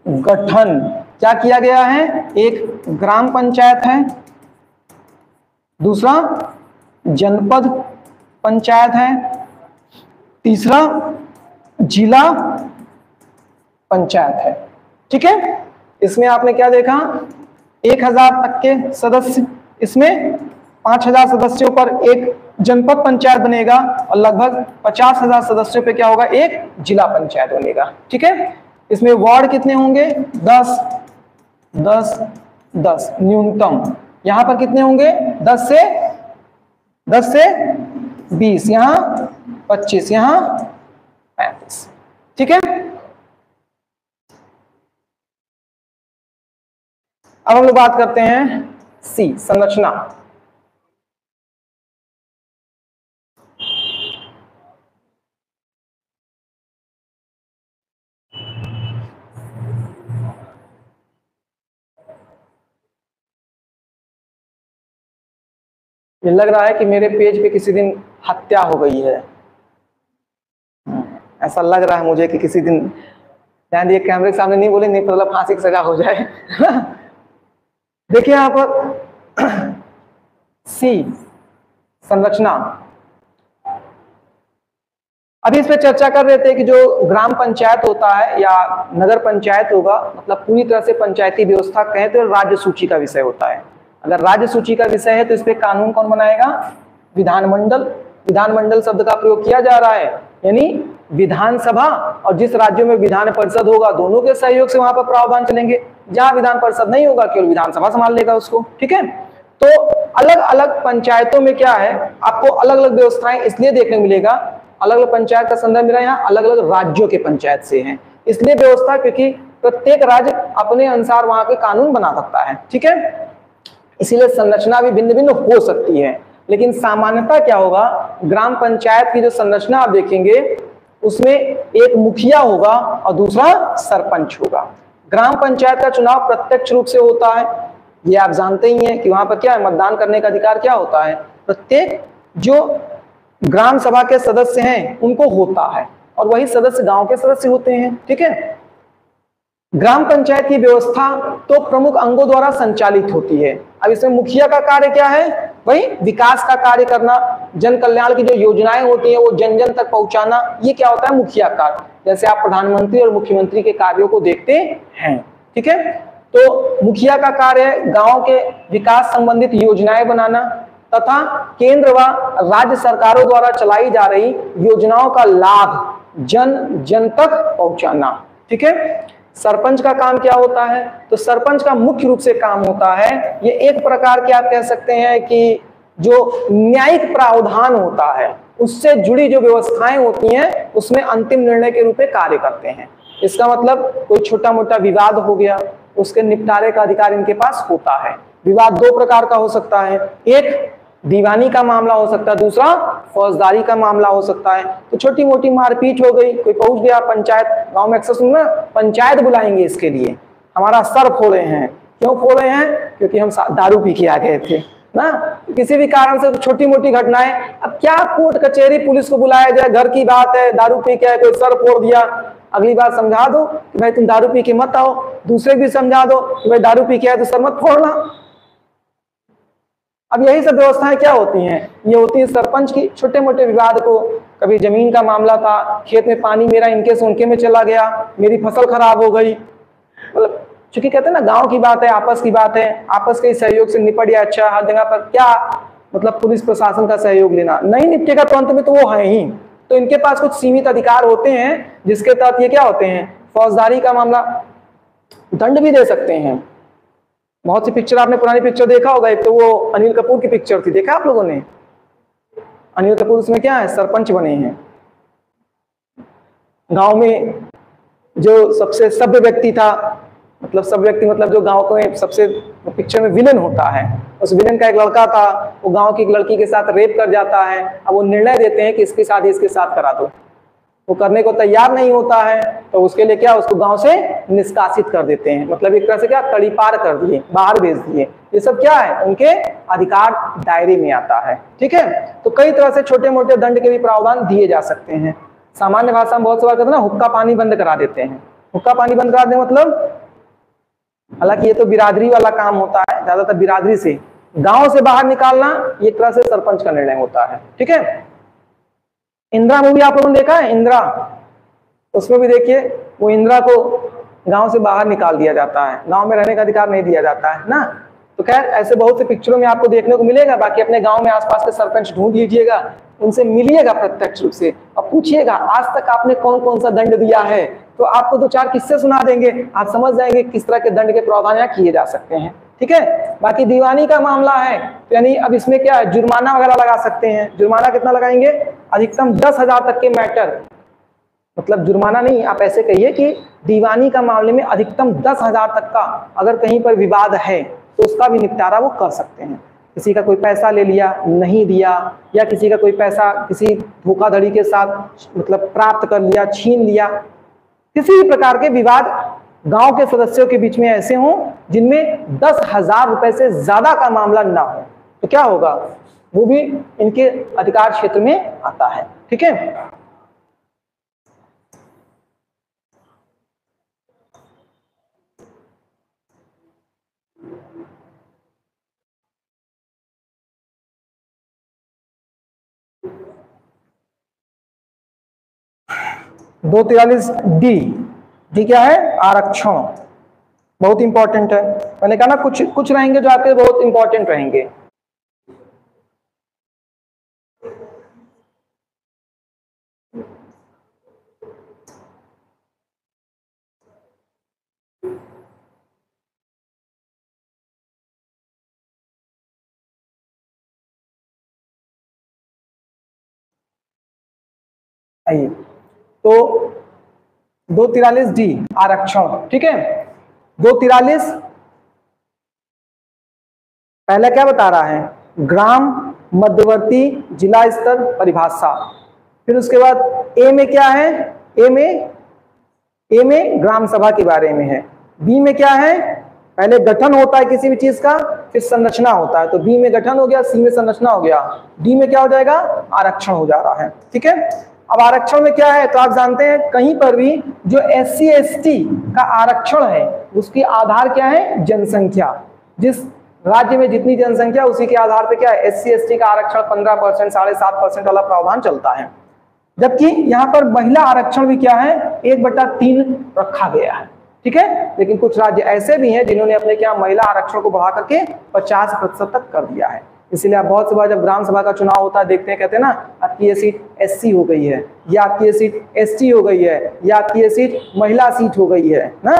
[SPEAKER 1] गठन क्या किया गया है, एक ग्राम पंचायत है, दूसरा जनपद पंचायत है, तीसरा जिला पंचायत है। ठीक है, इसमें आपने क्या देखा, 1000 तक के सदस्य, इसमें 5000 सदस्यों पर एक जनपद पंचायत बनेगा और लगभग 50,000 सदस्यों पे क्या होगा, एक जिला पंचायत बनेगा। ठीक है, इसमें वार्ड कितने होंगे, 10 10 10 न्यूनतम। यहां पर कितने होंगे, 10 से 20, यहां 25, यहां 35। ठीक है, अब हम लोग बात करते हैं सी, संरचना। ये लग रहा है कि मेरे पेज पे किसी दिन हत्या हो गई है, ऐसा लग रहा है मुझे कि किसी दिन, ध्यान दिए कैमरे के सामने नहीं बोले, नहीं मतलब फांसी की सजा हो जाए। देखिए यहां पर सी, संरचना। अभी इस पे चर्चा कर रहे थे कि जो ग्राम पंचायत होता है या नगर पंचायत होगा, मतलब पूरी तरह से पंचायती व्यवस्था कहें तो राज्य सूची का विषय होता है। अगर राज्य सूची का विषय है तो इस पे कानून कौन बनाएगा, विधानमंडल। विधानमंडल शब्द का प्रयोग किया जा रहा है, यानी विधानसभा और जिस राज्यों में विधान परिषद होगा दोनों के सहयोग से वहां पर प्रावधान चलेंगे। जहां विधान परिषद नहीं होगा केवल विधानसभा संभाल लेगा उसको। ठीक है, तो अलग अलग पंचायतों में क्या है, आपको अलग अलग व्यवस्थाएं इसलिए देखने को मिलेगा, अलग अलग पंचायत का संदर्भ मेरा यहाँ अलग अलग राज्यों के पंचायत से है, इसलिए व्यवस्था क्योंकि प्रत्येक राज्य अपने अनुसार वहां के कानून बना सकता है। ठीक है, इसीलिए संरचना भी भिन्न भिन्न हो सकती है, लेकिन सामान्यतः क्या होगा, ग्राम पंचायत की जो संरचना आप देखेंगे उसमें एक मुखिया होगा और दूसरा सरपंच होगा। ग्राम पंचायत का चुनाव प्रत्यक्ष रूप से होता है, ये आप जानते ही हैं कि वहां पर क्या है, मतदान करने का अधिकार क्या होता है, प्रत्येक जो ग्राम सभा के सदस्य हैं उनको होता है, और वही सदस्य गांव के सदस्य होते हैं। ठीक है, ग्राम पंचायत की व्यवस्था तो प्रमुख अंगों द्वारा संचालित होती है। अब इसमें मुखिया का कार्य क्या है, वही विकास का कार्य करना, जन कल्याण की जो योजनाएं होती हैं वो जन जन तक पहुंचाना, ये क्या होता है, मुखिया कार्य। जैसे आप प्रधानमंत्री और मुख्यमंत्री के कार्यों को देखते हैं। ठीक है, तो मुखिया का कार्य है गांव के विकास संबंधित योजनाएं बनाना तथा केंद्र व राज्य सरकारों द्वारा चलाई जा रही योजनाओं का लाभ जन जन तक पहुंचाना। ठीक है, सरपंच का काम क्या होता है, तो सरपंच का मुख्य रूप से काम होता है, ये एक प्रकार के आप कह सकते हैं कि जो न्यायिक प्रावधान होता है उससे जुड़ी जो व्यवस्थाएं होती हैं उसमें अंतिम निर्णय के रूप में कार्य करते हैं। इसका मतलब कोई छोटा मोटा विवाद हो गया, उसके निपटारे का अधिकार इनके पास होता है। विवाद दो प्रकार का हो सकता है, एक दीवानी का मामला हो सकता है, दूसरा फौजदारी का मामला हो सकता है। तो छोटी मोटी मारपीट हो गई, कोई पहुंच गया पंचायत, गांव में अक्सर सुनना पंचायत बुलाएंगे इसके लिए, हमारा सर फोड़े हैं। क्यों फोड़े हैं, क्योंकि हम दारू पी के आ गए थे ना, किसी भी कारण से छोटी मोटी घटनाएं। अब क्या कोर्ट कचहरी पुलिस को बुलाया जाए, घर की बात है, दारू पी के कोई सर फोड़ दिया, अगली बार समझा दो कि भाई तुम दारू पी के मत आओ, दूसरे भी समझा दो कि भाई दारू पी के आए तो सर मत फोड़ना। अब यही सब व्यवस्थाएं क्या होती हैं, ये होती है सरपंच की। छोटे मोटे विवाद को, कभी जमीन का मामला था, खेत में पानी मेरा इनके से उनके में चला गया, मेरी फसल खराब हो गई, मतलब चूंकि कहते हैं ना गांव की बात है, आपस की बात है, आपस के सहयोग से निपट गया। अच्छा, हर जगह पर क्या मतलब पुलिस प्रशासन का सहयोग लेना नहीं निपटेगा तो अंत में तो वो है ही। तो इनके पास कुछ सीमित अधिकार होते हैं जिसके तहत ये क्या होते हैं, फौजदारी का मामला, दंड भी दे सकते हैं। बहुत सी पिक्चर आपने पुरानी पिक्चर देखा होगा, एक तो वो अनिल कपूर की पिक्चर थी, देखा आप लोगों ने, अनिल कपूर उसमें क्या है, सरपंच बने हैं। गांव में जो सबसे सभ्य व्यक्ति था, मतलब सब व्यक्ति मतलब जो गांव को सबसे पिक्चर में विलेन होता है, उस विलेन का एक लड़का था, वो गांव की एक लड़की के साथ रेप कर जाता है। अब वो निर्णय देते हैं कि इसकी शादी इसके साथ करा दो, वो करने को तैयार नहीं होता है, तो उसके लिए क्या, उसको गांव से निष्कासित कर देते हैं, मतलब एक तरह से क्या, तड़ीपार कर दिए, बाहर भेज दिए। ये सब क्या है, उनके अधिकार दायरे में आता है। ठीक है, तो कई तरह से छोटे मोटे दंड के भी प्रावधान दिए जा सकते हैं। सामान्य भाषा में बहुत सवाल करते हैं ना, हुक्का पानी बंद करा देते हैं। हुक्का पानी बंद करा दें मतलब हालांकि ये तो बिरादरी वाला काम होता है, ज्यादातर बिरादरी से गांव से बाहर निकालना ये एक तरह से सरपंच का निर्णय होता है। ठीक है, इंदिरा मूवी आप लोगों ने देखा है, इंदिरा, उसमें भी देखिए वो इंदिरा को गांव से बाहर निकाल दिया जाता है, गांव में रहने का अधिकार नहीं दिया जाता है ना। तो खैर ऐसे बहुत से पिक्चरों में आपको देखने को मिलेगा। बाकी अपने गांव में आसपास के सरपंच ढूंढ लीजिएगा, उनसे मिलिएगा प्रत्यक्ष रूप से और पूछिएगा आज तक आपने कौन कौन सा दंड दिया है, तो आपको दो चार किस्से सुना देंगे, आप समझ जाएंगे किस तरह के दंड के प्रावधान यहाँ किए जा सकते हैं। ठीक है, बाकी दीवानी का मामला है, यानी अब इसमें क्या है, जुर्माना वगैरह लगा सकते हैं। जुर्माना कितना लगाएंगे, अधिकतम 10,000 तक के मैटर, मतलब जुर्माना नहीं, आप ऐसे कहिए कि दीवानी का मामले में अधिकतम 10,000 तक का अगर कहीं पर विवाद है तो उसका भी निपटारा वो कर सकते हैं। किसी का कोई पैसा ले लिया, नहीं दिया, या किसी का कोई पैसा किसी धोखाधड़ी के साथ मतलब प्राप्त कर लिया, छीन लिया, किसी भी प्रकार के विवाद गांव के सदस्यों के बीच में ऐसे हों जिनमें 10,000 रुपए से ज्यादा का मामला ना हो, तो क्या होगा, वो भी इनके अधिकार क्षेत्र में आता है। ठीक है, दो 43 डी क्या है, आरक्षण, बहुत इंपॉर्टेंट है। मैंने कहा ना कुछ कुछ रहेंगे जो आपके बहुत इंपॉर्टेंट रहेंगे। आइए, तो 243 डी आरक्षण। ठीक है, 243 पहले क्या बता रहा है, ग्राम मध्यवर्ती जिला स्तर परिभाषा। फिर उसके बाद ए में क्या है, ए में ग्राम सभा के बारे में है। बी में क्या है, पहले गठन होता है किसी भी चीज का, फिर संरचना होता है। तो बी में गठन हो गया, सी में संरचना हो गया, डी में क्या हो जाएगा, आरक्षण हो जा रहा है। ठीक है, अब आरक्षण में क्या है, तो आप जानते हैं कहीं पर भी जो SC ST का आरक्षण है उसकी आधार क्या है, जनसंख्या। जिस राज्य में जितनी जनसंख्या उसी के आधार पे क्या है, SC ST का आरक्षण 15%, 7.5% वाला प्रावधान चलता है। जबकि यहाँ पर महिला आरक्षण भी क्या है, 1/3 रखा गया है। ठीक है, लेकिन कुछ राज्य ऐसे भी हैं जिन्होंने अपने क्या महिला आरक्षण को बढ़ा करके 50% तक कर दिया है। इसीलिए आप बहुत सी बार जब ग्राम सभा का चुनाव होता है देखते हैं, कहते हैं ना आपकी ये सीट SC हो गई है, या आपकी ये सीट ST हो गई है, या आपकी ये सीट महिला सीट हो गई है ना।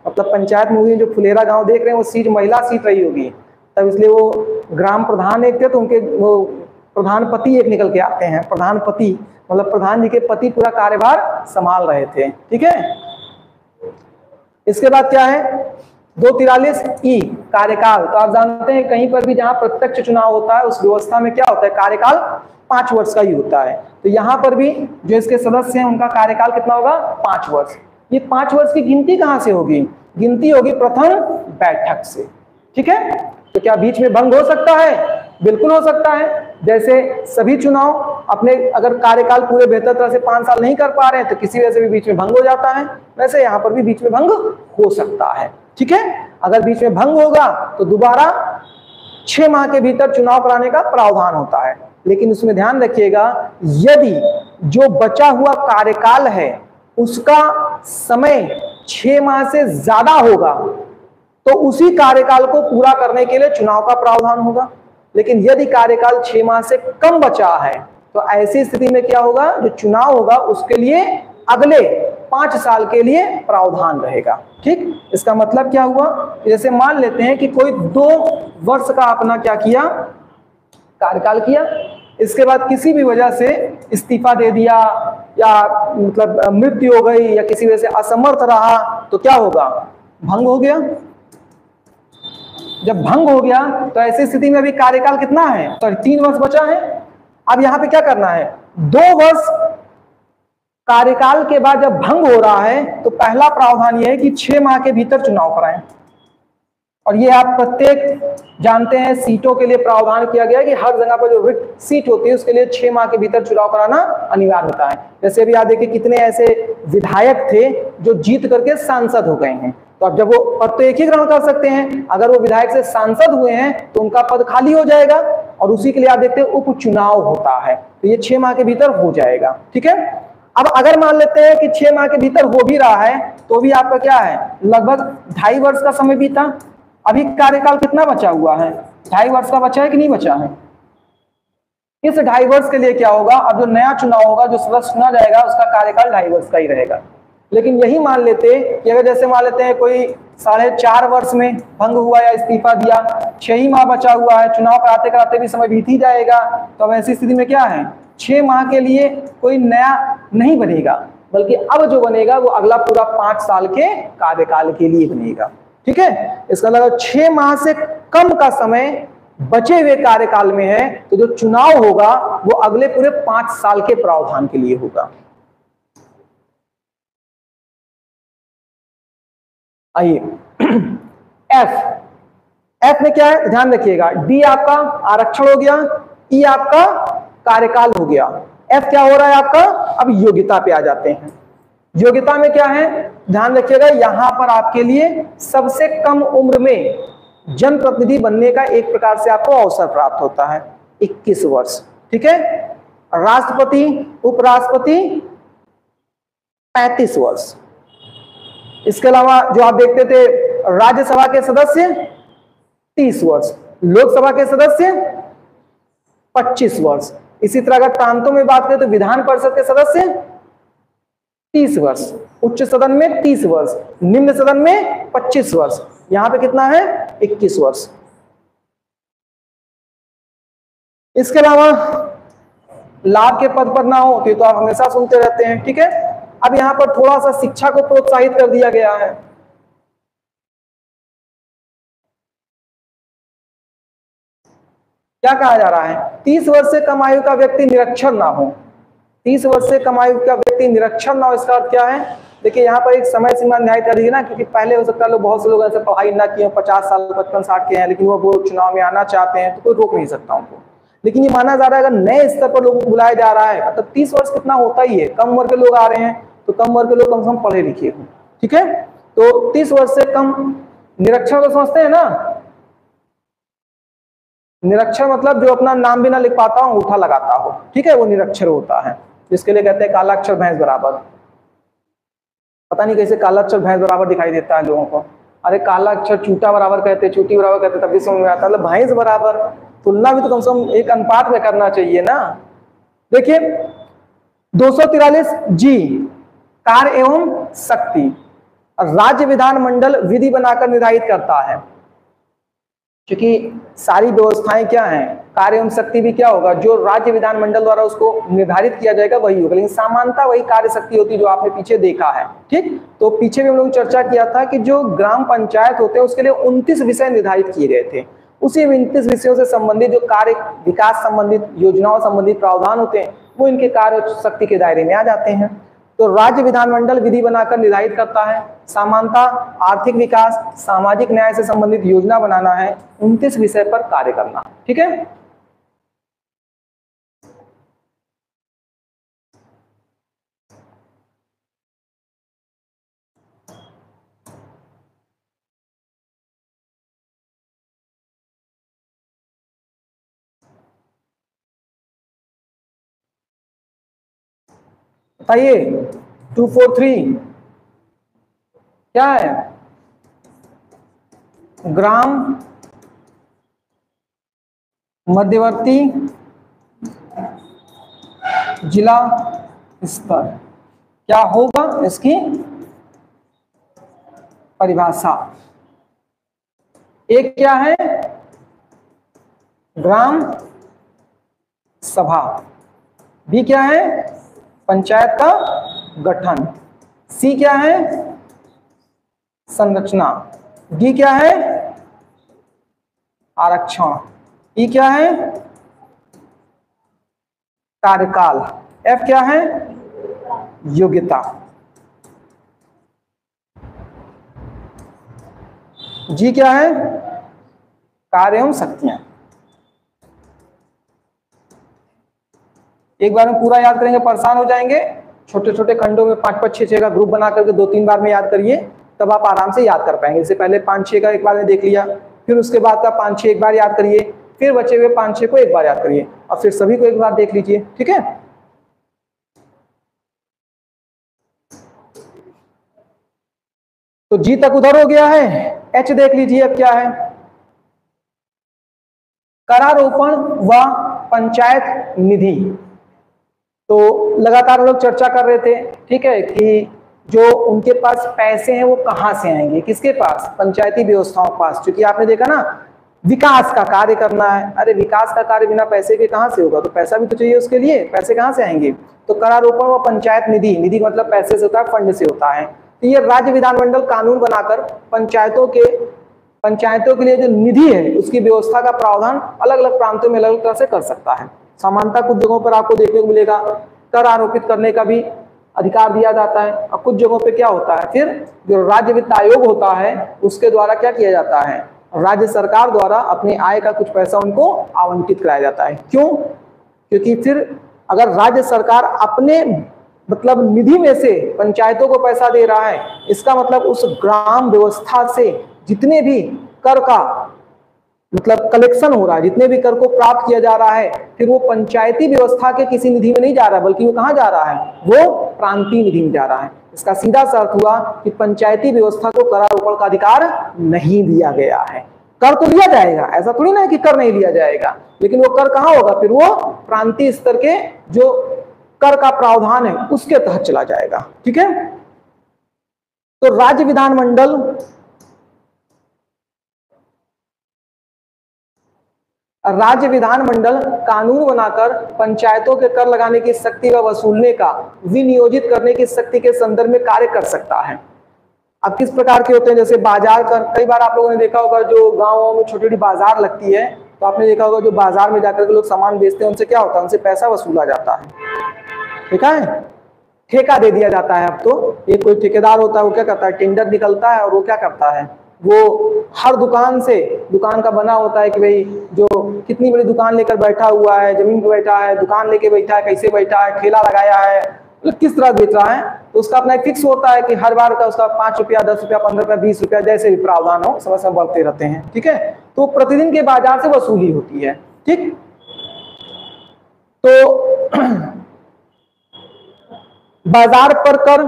[SPEAKER 1] मतलब पंचायत मूवी में जो फुलेरा गांव देख रहे हैं वो सीट महिला सीट रही होगी, तब इसलिए वो ग्राम प्रधान एक थे तो उनके वो प्रधानपति एक निकल के आते हैं। प्रधानपति मतलब प्रधान जी के पति पूरा कार्यभार संभाल रहे थे। ठीक है, इसके बाद क्या है, 243 ई कार्यकाल। तो आप जानते हैं कहीं पर भी जहां प्रत्यक्ष चुनाव होता है उस व्यवस्था में क्या होता है, कार्यकाल 5 वर्ष का ही होता है। तो यहाँ पर भी जो इसके सदस्य हैं उनका कार्यकाल कितना होगा, 5 वर्ष। ये 5 वर्ष की गिनती कहाँ से होगी, गिनती होगी प्रथम बैठक से। ठीक है, तो क्या बीच में भंग हो सकता है, बिल्कुल हो सकता है। जैसे सभी चुनाव अपने अगर कार्यकाल पूरे बेहतर तरह से 5 साल नहीं कर पा रहे हैं तो किसी वजह से भी बीच में भंग हो जाता है, वैसे यहाँ पर भी बीच में भंग हो सकता है। ठीक है, अगर बीच में भंग होगा तो दोबारा 6 माह के भीतर चुनाव कराने का प्रावधान होता है। लेकिन उसमें ध्यान रखिएगा, यदि जो बचा हुआ कार्यकाल है उसका समय 6 माह से ज्यादा होगा तो उसी कार्यकाल को पूरा करने के लिए चुनाव का प्रावधान होगा। लेकिन यदि कार्यकाल 6 माह से कम बचा है तो ऐसी स्थिति में क्या होगा, जो चुनाव होगा उसके लिए अगले 5 साल के लिए प्रावधान रहेगा। ठीक, इसका मतलब क्या हुआ, जैसे मान लेते हैं कि कोई 2 वर्ष का अपना क्या किया, कार्यकाल किया, इसके बाद किसी भी वजह से इस्तीफा दे दिया या मतलब मृत्यु हो गई या किसी वजह से असमर्थ रहा तो क्या होगा, भंग हो गया। जब भंग हो गया तो ऐसी स्थिति में अभी कार्यकाल कितना है, तो 3 वर्ष बचा है। अब यहाँ पे क्या करना है, 2 वर्ष कार्यकाल के बाद जब भंग हो रहा है तो पहला प्रावधान यह है कि 6 माह के भीतर चुनाव कराएं। और ये आप प्रत्येक जानते हैं सीटों के लिए प्रावधान किया गया है कि हर जगह पर जो रिक्त सीट होती है उसके लिए 6 माह के भीतर चुनाव कराना अनिवार्य होता है। जैसे अभी आप देखिए कितने ऐसे विधायक थे जो जीत करके सांसद हो गए हैं, तो अब जब वो पद तो एक ही ग्रहण कर सकते हैं, अगर वो विधायक से सांसद हुए हैं तो उनका पद खाली हो जाएगा, और उसी के लिए आप देखते हैं उपचुनाव होता है, तो ये 6 माह के भीतर हो जाएगा। ठीक है, अब अगर मान लेते हैं कि 6 माह के भीतर हो भी रहा है तो भी आपका क्या है, लगभग 2.5 वर्ष का समय बीता। अभी कार्यकाल कितना बचा हुआ है, 2.5 वर्ष का बचा है कि नहीं बचा है। इस 2.5 वर्ष के लिए क्या होगा, अब जो नया चुनाव होगा, जो सदस्य चुना जाएगा, उसका कार्यकाल 2.5 वर्ष का ही रहेगा। लेकिन यही मान लेते कि अगर जैसे मान लेते हैं कोई 4.5 वर्ष में भंग हुआ या इस्तीफा दिया, 6 ही माह बचा हुआ है, चुनाव कराते कराते भी समय बीत ही जाएगा, तो अब ऐसी स्थिति में क्या है, 6 माह के लिए कोई नया नहीं बनेगा, बल्कि अब जो बनेगा वो अगला पूरा 5 साल के कार्यकाल के लिए बनेगा। ठीक है, इसका मतलब 6 माह से कम का समय बचे हुए कार्यकाल में है, तो जो चुनाव होगा वो अगले पूरे 5 साल के प्रावधान के लिए होगा। आइए एफ में क्या है, ध्यान रखिएगा, डी आपका आरक्षण हो गया, ई आपका कार्यकाल हो गया, एफ क्या हो रहा है आपका, अब योग्यता पे आ जाते हैं। योग्यता में क्या है, ध्यान रखिएगा, यहां पर आपके लिए सबसे कम उम्र में जनप्रतिनिधि बनने का एक प्रकार से आपको अवसर प्राप्त होता है, 21 वर्ष। ठीक है, राष्ट्रपति उपराष्ट्रपति 35 वर्ष। इसके अलावा जो आप देखते थे राज्यसभा के सदस्य 30 वर्ष, लोकसभा के सदस्य 25 वर्ष। इसी तरह अगर प्रांतों में बात करें तो विधान परिषद के सदस्य 30 वर्ष, उच्च सदन में 30 वर्ष, निम्न सदन में 25 वर्ष, यहां पे कितना है 21 वर्ष। इसके अलावा लाभ के पद पर ना हो तो आप हमेशा सुनते रहते हैं। ठीक है, अब यहां पर थोड़ा सा शिक्षा को प्रोत्साहित कर दिया गया है। क्या कहा जा रहा है, 30 वर्ष से कम आयु का व्यक्ति निरक्षर ना हो, 30 वर्ष से कम आयु का व्यक्ति निरक्षर ना हो। इसका अर्थ क्या है, देखिए यहाँ पर एक समय सीमा निर्धारित कर दी है ना, क्योंकि पहले हो सकता है लोग, बहुत से लोग ऐसे पढ़ाई ना किए, 50 साल 55-60 के हैं, लेकिन वो चुनाव में आना चाहते हैं, तो कोई रोक नहीं सकता उनको। लेकिन ये माना जा रहा है अगर नए स्तर पर लोगों को बुलाया जा रहा है, मतलब 30 वर्ष कितना होता ही है, कम उम्र के लोग आ रहे हैं, तो कम उम्र के लोग कम से कम पढ़े लिखे हो। ठीक है, तो 30 वर्ष से कम निरक्षर को समझते हैं ना, निरक्षर मतलब जो अपना नाम भी ना लिख पाता हो, अंगूठा लगाता हो। ठीक है, वो निरक्षर होता है, जिसके लिए कहते हैं काला अक्षर भैंस बराबर। पता नहीं कैसे काला अक्षर भैंस बराबर दिखाई देता है लोगों को, अरे काला अक्षर चूटा बराबर कहते, चूटी बराबर कहते, तभी समझ में आता है, मतलब भैंस बराबर, तुलना भी तो कम से कम एक अनुपात में करना चाहिए ना। देखिए 243 जी, कार्य एवं शक्ति, राज्य विधानमंडल विधि बनाकर निर्धारित करता है, क्योंकि सारी व्यवस्थाएं क्या हैं, कार्य एवं शक्ति भी क्या होगा, जो राज्य विधानमंडल द्वारा उसको निर्धारित किया जाएगा वही होगा, लेकिन सामान्यता वही कार्य शक्ति होती है जो आपने पीछे देखा है। ठीक, तो पीछे भी हम लोग चर्चा किया था कि जो ग्राम पंचायत होते हैं उसके लिए 29 विषय निर्धारित किए गए थे, उसी 29 विषयों से संबंधित जो कार्य विकास संबंधित योजनाओं संबंधित प्रावधान होते हैं वो इनके कार्य शक्ति के दायरे में आ जाते हैं। तो राज्य विधानमंडल विधि बनाकर निर्धारित करता है, सामान्यता आर्थिक विकास सामाजिक न्याय से संबंधित योजना बनाना है, 29 विषय पर कार्य करना। ठीक है, बताइए 243 क्या है, ग्राम मध्यवर्ती जिला स्तर क्या होगा, इसकी परिभाषा। एक क्या है, ग्राम सभा, बी क्या है, पंचायत का गठन, सी क्या है, संरचना, डी क्या है, आरक्षण, ई क्या है, कार्यकाल, एफ क्या है, योग्यता, जी क्या है, कार्य एवं शक्तियां। एक बार में पूरा याद करेंगे परेशान हो जाएंगे, छोटे छोटे खंडों में 5-5, 6-6 का ग्रुप बना करके 2-3 बार में याद करिए, तब आप आराम से याद कर पाएंगे। इससे पहले 5-6 का एक बार में देख लिया, फिर उसके बाद का 5-6 एक बार याद करिए, फिर बचे हुए 5-6 को एक बार याद करिए और फिर सभी को एक बार देख लीजिए। ठीक है, तो जी तक उधर हो गया है। एच देख लीजिए अब क्या है, करारोपण व पंचायत निधि। तो लगातार हम लोग चर्चा कर रहे थे, ठीक है, कि जो उनके पास पैसे हैं वो कहां से आएंगे, किसके पास, पंचायती व्यवस्थाओं के पास। क्योंकि आपने देखा ना, विकास का कार्य करना है, अरे विकास का कार्य बिना पैसे के कहां से होगा, तो पैसा भी तो चाहिए उसके लिए, पैसे कहां से आएंगे। तो करारोपण व पंचायत निधि, निधि मतलब पैसे से होता है, फंड से होता है। तो ये राज्य विधानमंडल कानून बनाकर पंचायतों के लिए जो निधि है उसकी व्यवस्था का प्रावधान अलग अलग प्रांतों में अलग अलग तरह से कर सकता है। सामान्यतः कुछ जगहों पर आपको देखने को मिलेगा कर आरोपित करने का भी अधिकार दिया जाता है, और कुछ जगहों पे क्या होता है, फिर जो राज्य वित्त आयोग होता है उसके द्वारा क्या किया जाता है, राज्य सरकार द्वारा अपनी आय का कुछ पैसा उनको आवंटित कराया जाता है। क्यों, क्योंकि फिर अगर राज्य सरकार अपने मतलब निधि में से पंचायतों को पैसा दे रहा है, इसका मतलब उस ग्राम व्यवस्था से जितने भी कर का मतलब कलेक्शन हो रहा है, जितने भी कर को प्राप्त किया जा रहा है, फिर वो पंचायती व्यवस्था के किसी निधि में नहीं जा रहा है, बल्कि वो कहां जा रहा है, वो प्रांतीय निधि में जा रहा है। इसका सीधा सा अर्थ हुआ कि पंचायती व्यवस्था को करारोपण का अधिकार नहीं दिया गया है। कर तो लिया जाएगा, ऐसा थोड़ी ना है कि कर नहीं लिया जाएगा, लेकिन वो कर कहां होगा, फिर वो प्रांतीय स्तर के जो कर का प्रावधान है उसके तहत चला जाएगा। ठीक है, तो राज्य विधानमंडल कानून बनाकर पंचायतों के कर लगाने की शक्ति व वसूलने का विनियोजित करने की शक्ति के संदर्भ में कार्य कर सकता है। अब किस प्रकार के होते हैं, जैसे बाजार कर, कई बार आप लोगों ने देखा होगा जो गांवों में छोटी छोटी बाजार लगती है, तो आपने देखा होगा जो बाजार में जाकर के लोग सामान बेचते हैं उनसे क्या होता है, उनसे पैसा वसूला जाता है। ठीक है, ठेका दे दिया जाता है। अब तो एक कोई ठेकेदार होता है, वो क्या करता है, टेंडर निकलता है और वो क्या करता है, वो हर दुकान से, दुकान का बना होता है कि भाई जो कितनी बड़ी दुकान लेकर बैठा हुआ है, जमीन पर बैठा है, दुकान लेके बैठा है, कैसे बैठा है, ठेला लगाया है, मतलब किस तरह बेच रहा है, तो उसका अपना एक फिक्स होता है कि हर बार का उसका 5 रुपया, 10 रुपया, 15 रुपया, 20 रुपया, जैसे भी प्रावधान हो समय समय बढ़ते रहते हैं। ठीक है, तो प्रतिदिन के बाजार से वसूली होती है। ठीक, तो बाजार पर कर,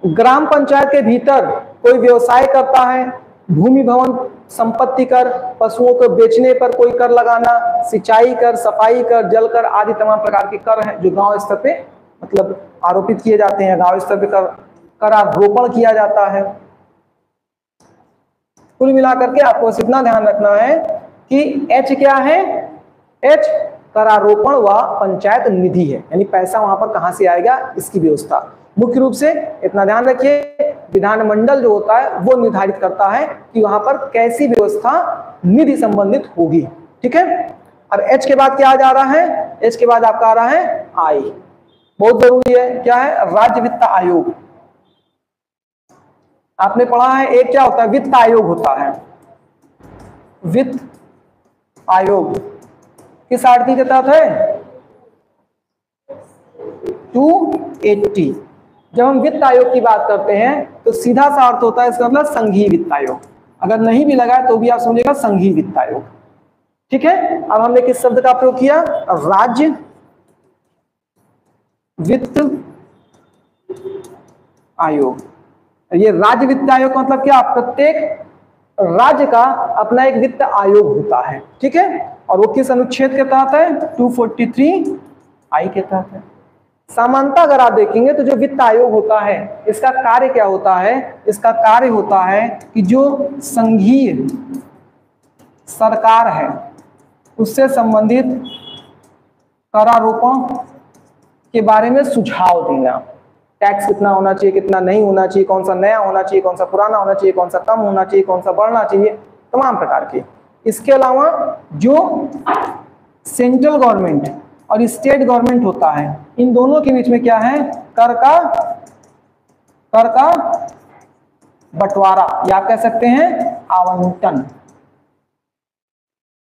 [SPEAKER 1] ग्राम पंचायत के भीतर कोई व्यवसाय करता है, भूमि भवन संपत्ति कर, पशुओं को बेचने पर कोई कर लगाना, सिंचाई कर, सफाई कर, जल कर आदि तमाम प्रकार के कर हैं जो गांव स्तर पे मतलब आरोपित किए जाते हैं, गांव स्तर पे करारोपण किया जाता है। कुल मिलाकर के आपको इतना ध्यान रखना है कि एच क्या है, एच करारोपण व पंचायत निधि है, यानी पैसा वहां पर कहां से आएगा इसकी व्यवस्था। मुख्य रूप से इतना ध्यान रखिए, विधानमंडल जो होता है वो निर्धारित करता है कि वहां पर कैसी व्यवस्था निधि संबंधित होगी। ठीक है, अब एच के बाद क्या आ जा रहा है, एच के बाद आपका आ रहा है आई, बहुत जरूरी है। क्या है, राज्य वित्त आयोग। आपने पढ़ा है एक क्या होता है, वित्त आयोग होता है। वित्त आयोग किस आर्टिकल के तहत है, 280। जब हम वित्त आयोग की बात करते हैं तो सीधा सा अर्थ होता है इसका मतलब संघीय वित्त आयोग, अगर नहीं भी लगा तो भी आप समझिएगा संघीय वित्त आयोग। ठीक है, अब हमने किस शब्द का प्रयोग किया, राज्य वित्त आयोग। ये राज्य वित्त आयोग का मतलब क्या, प्रत्येक राज्य का अपना एक वित्त आयोग होता है। ठीक है, और वो किस अनुच्छेद के तहत है, 243 आई के तहत है। सामान्यतः अगर आप देखेंगे तो जो वित्त आयोग होता है इसका कार्य क्या होता है, इसका कार्य होता है कि जो संघीय सरकार है उससे संबंधित करारोपण के बारे में सुझाव देना। टैक्स कितना होना चाहिए, कितना नहीं होना चाहिए, कौन सा नया होना चाहिए, कौन सा पुराना होना चाहिए, कौन सा कम होना चाहिए, कौन सा बढ़ना चाहिए, तमाम प्रकार के। इसके अलावा जो सेंट्रल गवर्नमेंट और स्टेट गवर्नमेंट होता है, इन दोनों के बीच में क्या है, कर का बंटवारा या कह सकते हैं आवंटन।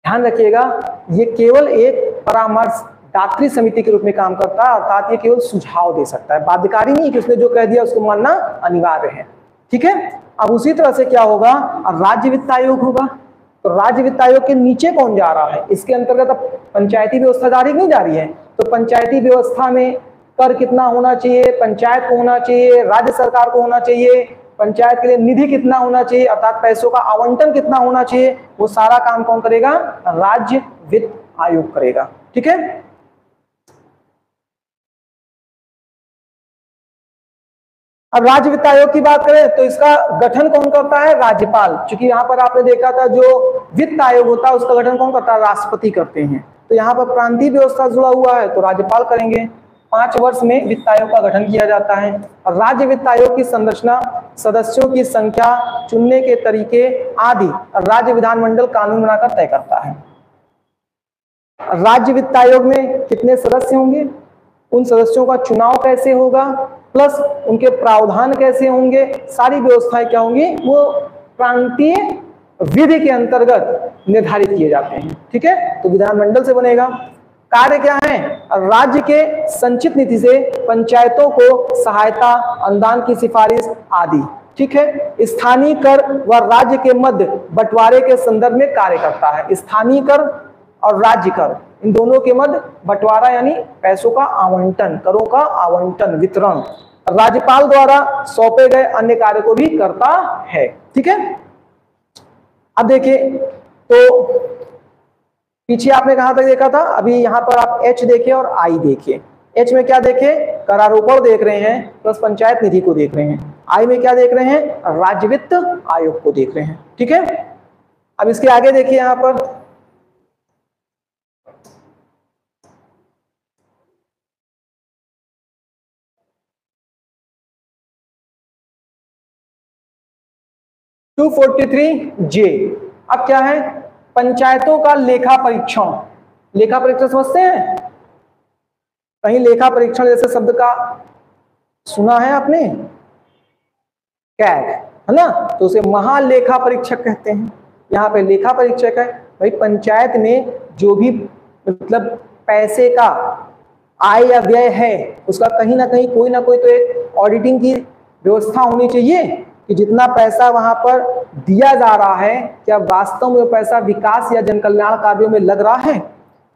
[SPEAKER 1] ध्यान रखिएगा, ये केवल एक परामर्श दात्री समिति के रूप में काम करता है, अर्थात ये केवल सुझाव दे सकता है, बाध्यकारी नहीं कि उसने जो कह दिया उसको मानना अनिवार्य है। ठीक है। अब उसी तरह से क्या होगा, राज्य वित्त आयोग होगा। तो राज्य वित्त आयोग के नीचे कौन जा रहा है, इसके अंतर्गत अब पंचायती व्यवस्था जा रही नहीं जा रही है। तो पंचायती व्यवस्था में कर कितना होना चाहिए, पंचायत को होना चाहिए, राज्य सरकार को होना चाहिए, पंचायत के लिए निधि कितना होना चाहिए, अर्थात पैसों का आवंटन कितना होना चाहिए, वो सारा काम कौन करेगा, राज्य वित्त आयोग करेगा। ठीक है। अब राज्य वित्त आयोग की बात करें तो इसका गठन कौन करता है, राज्यपाल। क्योंकि यहाँ पर आपने देखा था जो वित्त आयोग होता है उसका गठन कौन करता है, राष्ट्रपति करते हैं। तो यहाँ पर प्रांतीय व्यवस्था जुड़ा हुआ है तो राज्यपाल करेंगे। 5 वर्ष में वित्त आयोग का गठन किया जाता है। और राज्य वित्त आयोग की संरचना, सदस्यों की संख्या, चुनने के तरीके आदि राज्य विधानमंडल कानून बनाकर तय करता है। राज्य वित्त आयोग में कितने सदस्य होंगे, उन सदस्यों का चुनाव कैसे होगा, प्लस उनके प्रावधान कैसे होंगे, सारी व्यवस्थाएं क्या होंगी, वो प्रांतीय विधि के अंतर्गत निर्धारित किए जाते हैं। ठीक है। तो विधानमंडल से बनेगा। कार्य क्या है, राज्य के संचित निधि से पंचायतों को सहायता, अनुदान की सिफारिश आदि। ठीक है। स्थानीय कर व राज्य के मध्य बंटवारे के संदर्भ में कार्य करता है। स्थानीय कर और राज्य कर, इन दोनों के मध्य बंटवारा यानी पैसों का आवंटन, करों का आवंटन, वितरण राज्यपाल द्वारा सौंपे गए अन्य कार्य को भी करता है। ठीक है। अब देखिए, तो पीछे आपने कहां तक देखा था, अभी यहां पर आप एच देखिए और आई देखिए। एच में क्या देखे, करारोपण देख रहे हैं प्लस पंचायत निधि को देख रहे हैं। आई में क्या देख रहे हैं, राज्य वित्त आयोग को देख रहे हैं। ठीक है। अब इसके आगे देखिए, यहां पर जे। अब क्या है, पंचायतों का लेखा परीक्षण। लेखा परीक्षण समझते हैं, कहीं लेखा परीक्षण जैसे शब्द का सुना है आपने, कैग है ना, तो उसे महालेखा परीक्षक कहते हैं। यहाँ पे लेखा परीक्षक है भाई, पंचायत में जो भी मतलब पैसे का आय या व्यय है उसका कहीं ना कहीं कोई ना कोई तो एक ऑडिटिंग की व्यवस्था होनी चाहिए कि जितना पैसा वहां पर दिया जा रहा है क्या वास्तव में वो पैसा विकास या जन कल्याण कार्यों में लग रहा है,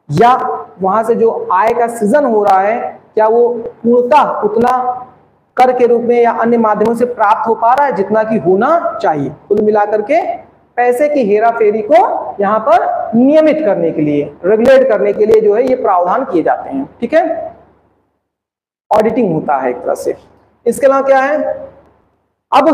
[SPEAKER 1] या वहां से जो आय का सृजन हो रहा है क्या वो पूर्णतः उतना कर के रूप में या अन्य माध्यमों से प्राप्त हो पा रहा है जितना कि होना चाहिए। कुल मिलाकर के पैसे की हेरा फेरी को यहाँ पर नियमित करने के लिए, रेगुलेट करने के लिए जो है ये प्रावधान किए जाते हैं। ठीक है। ऑडिटिंग होता है एक तरह से। इसके अलावा क्या है, अब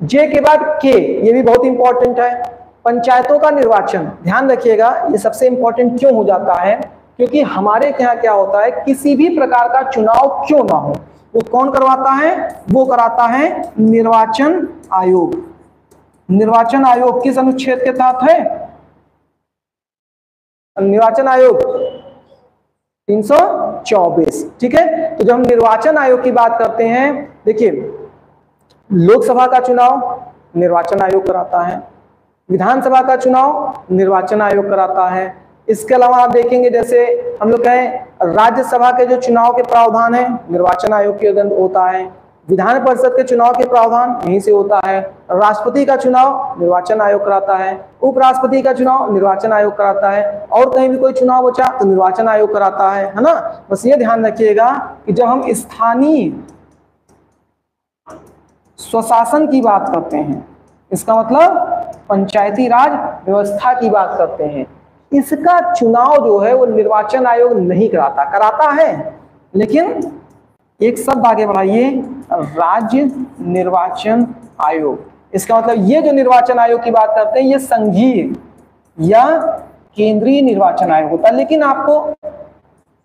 [SPEAKER 1] जे के बाद के, ये भी बहुत इंपॉर्टेंट है, पंचायतों का निर्वाचन। ध्यान रखिएगा, ये सबसे इंपॉर्टेंट क्यों हो जाता है, क्योंकि हमारे यहाँ क्या होता है, किसी भी प्रकार का चुनाव क्यों ना हो, वो कौन करवाता है, वो कराता है निर्वाचन आयोग। निर्वाचन आयोग किस अनुच्छेद के तहत है, निर्वाचन आयोग 324। ठीक है। तो जब हम निर्वाचन आयोग की बात करते हैं, देखिए लोकसभा का चुनाव निर्वाचन आयोग कराता है, विधानसभा का चुनाव निर्वाचन आयोग कराता है। इसके अलावा आप देखेंगे जैसे हम लोग कहें राज्यसभा के जो चुनाव के प्रावधान है निर्वाचन आयोग के अंदर होता है, विधान परिषद के चुनाव के प्रावधान यहीं से होता है, राष्ट्रपति का चुनाव निर्वाचन आयोग कराता है, उपराष्ट्रपति का चुनाव निर्वाचन आयोग कराता है, और कहीं भी कोई चुनाव बचा तो निर्वाचन आयोग कराता है ना। बस ये ध्यान रखिएगा कि जब हम स्थानीय स्वशासन की बात करते हैं, इसका मतलब पंचायती राज व्यवस्था की बात करते हैं, इसका चुनाव जो है वो निर्वाचन आयोग नहीं कराता, कराता है लेकिन एक शब्द आगे बढ़ाइए, राज्य निर्वाचन आयोग। इसका मतलब ये जो निर्वाचन आयोग की बात करते हैं ये संघीय या केंद्रीय निर्वाचन आयोग होता है, लेकिन आपको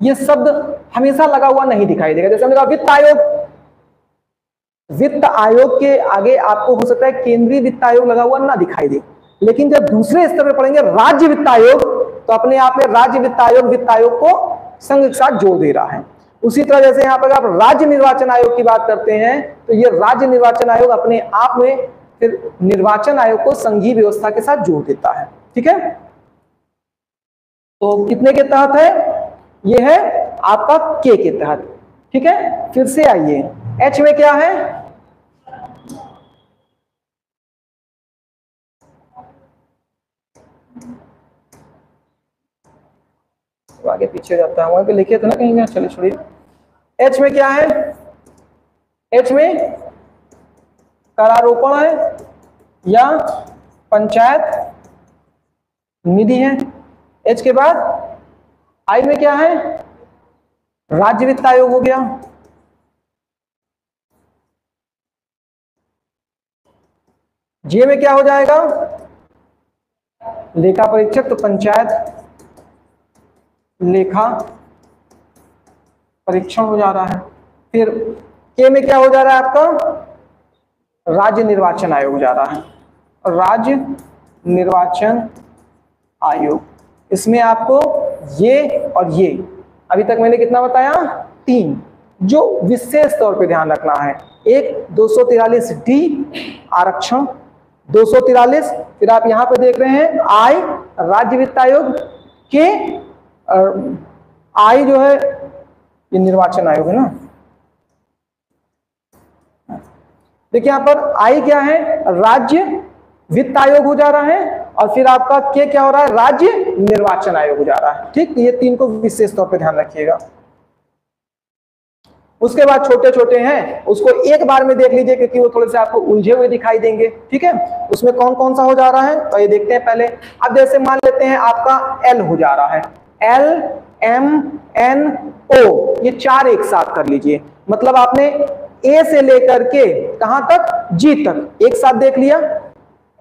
[SPEAKER 1] ये शब्द हमेशा लगा हुआ नहीं दिखाई देगा। जैसे हमने कहा वित्त आयोग, वित्त आयोग के आगे आपको हो सकता है केंद्रीय वित्त आयोग लगा हुआ ना दिखाई दे, लेकिन जब दूसरे स्तर पर पढ़ेंगे राज्य वित्त आयोग तो अपने आप में राज्य वित्त आयोग को संघ के साथ जोड़ दे रहा है। उसी तरह जैसे यहाँ पर आप राज्य निर्वाचन आयोग की बात करते हैं तो ये राज्य निर्वाचन आयोग अपने आप में फिर निर्वाचन आयोग को संघीय व्यवस्था के साथ जोड़ देता है। ठीक है। तो कितने के तहत है, ये है आपका के तहत। ठीक है। फिर से आइए, एच में क्या है, तो आगे पीछे जाता है, वहां पे लिखे थे ना कहीं, चलिए छोड़िए। एच में क्या है? एच में करारोपण है या पंचायत निधि है। एच के बाद आई में क्या है? राज्य वित्त आयोग हो गया। जे में क्या हो जाएगा? लेखा परीक्षक, तो पंचायत लेखा परीक्षण हो जा रहा है। फिर के में क्या हो जा रहा है आपका? राज्य निर्वाचन आयोग हो जा रहा है, राज्य निर्वाचन आयोग। इसमें आपको ये और ये, अभी तक मैंने कितना बताया? 3, जो विशेष तौर पे ध्यान रखना है। एक 243D आरक्षण, 243, फिर आप यहां पे देख रहे हैं आई राज्य वित्त आयोग, के आई जो है ये निर्वाचन आयोग है ना। देखिए यहां पर आई क्या है? राज्य वित्त आयोग हो जा रहा है, और फिर आपका के क्या हो रहा है? राज्य निर्वाचन आयोग हो जा रहा है। ठीक, ये 3 को विशेष तौर पे ध्यान रखिएगा। उसके बाद छोटे छोटे हैं, उसको एक बार में देख लीजिए क्योंकि वो थोड़े से आपको उलझे हुए दिखाई देंगे। ठीक है, उसमें कौन कौन सा हो जा रहा है तो ये देखते हैं पहले। अब जैसे मान लेते हैं आपका एल हो जा रहा है, एल एम एन ओ, ये 4 एक साथ कर लीजिए। मतलब आपने ए से लेकर के कहां तक? जी तक एक साथ देख लिया,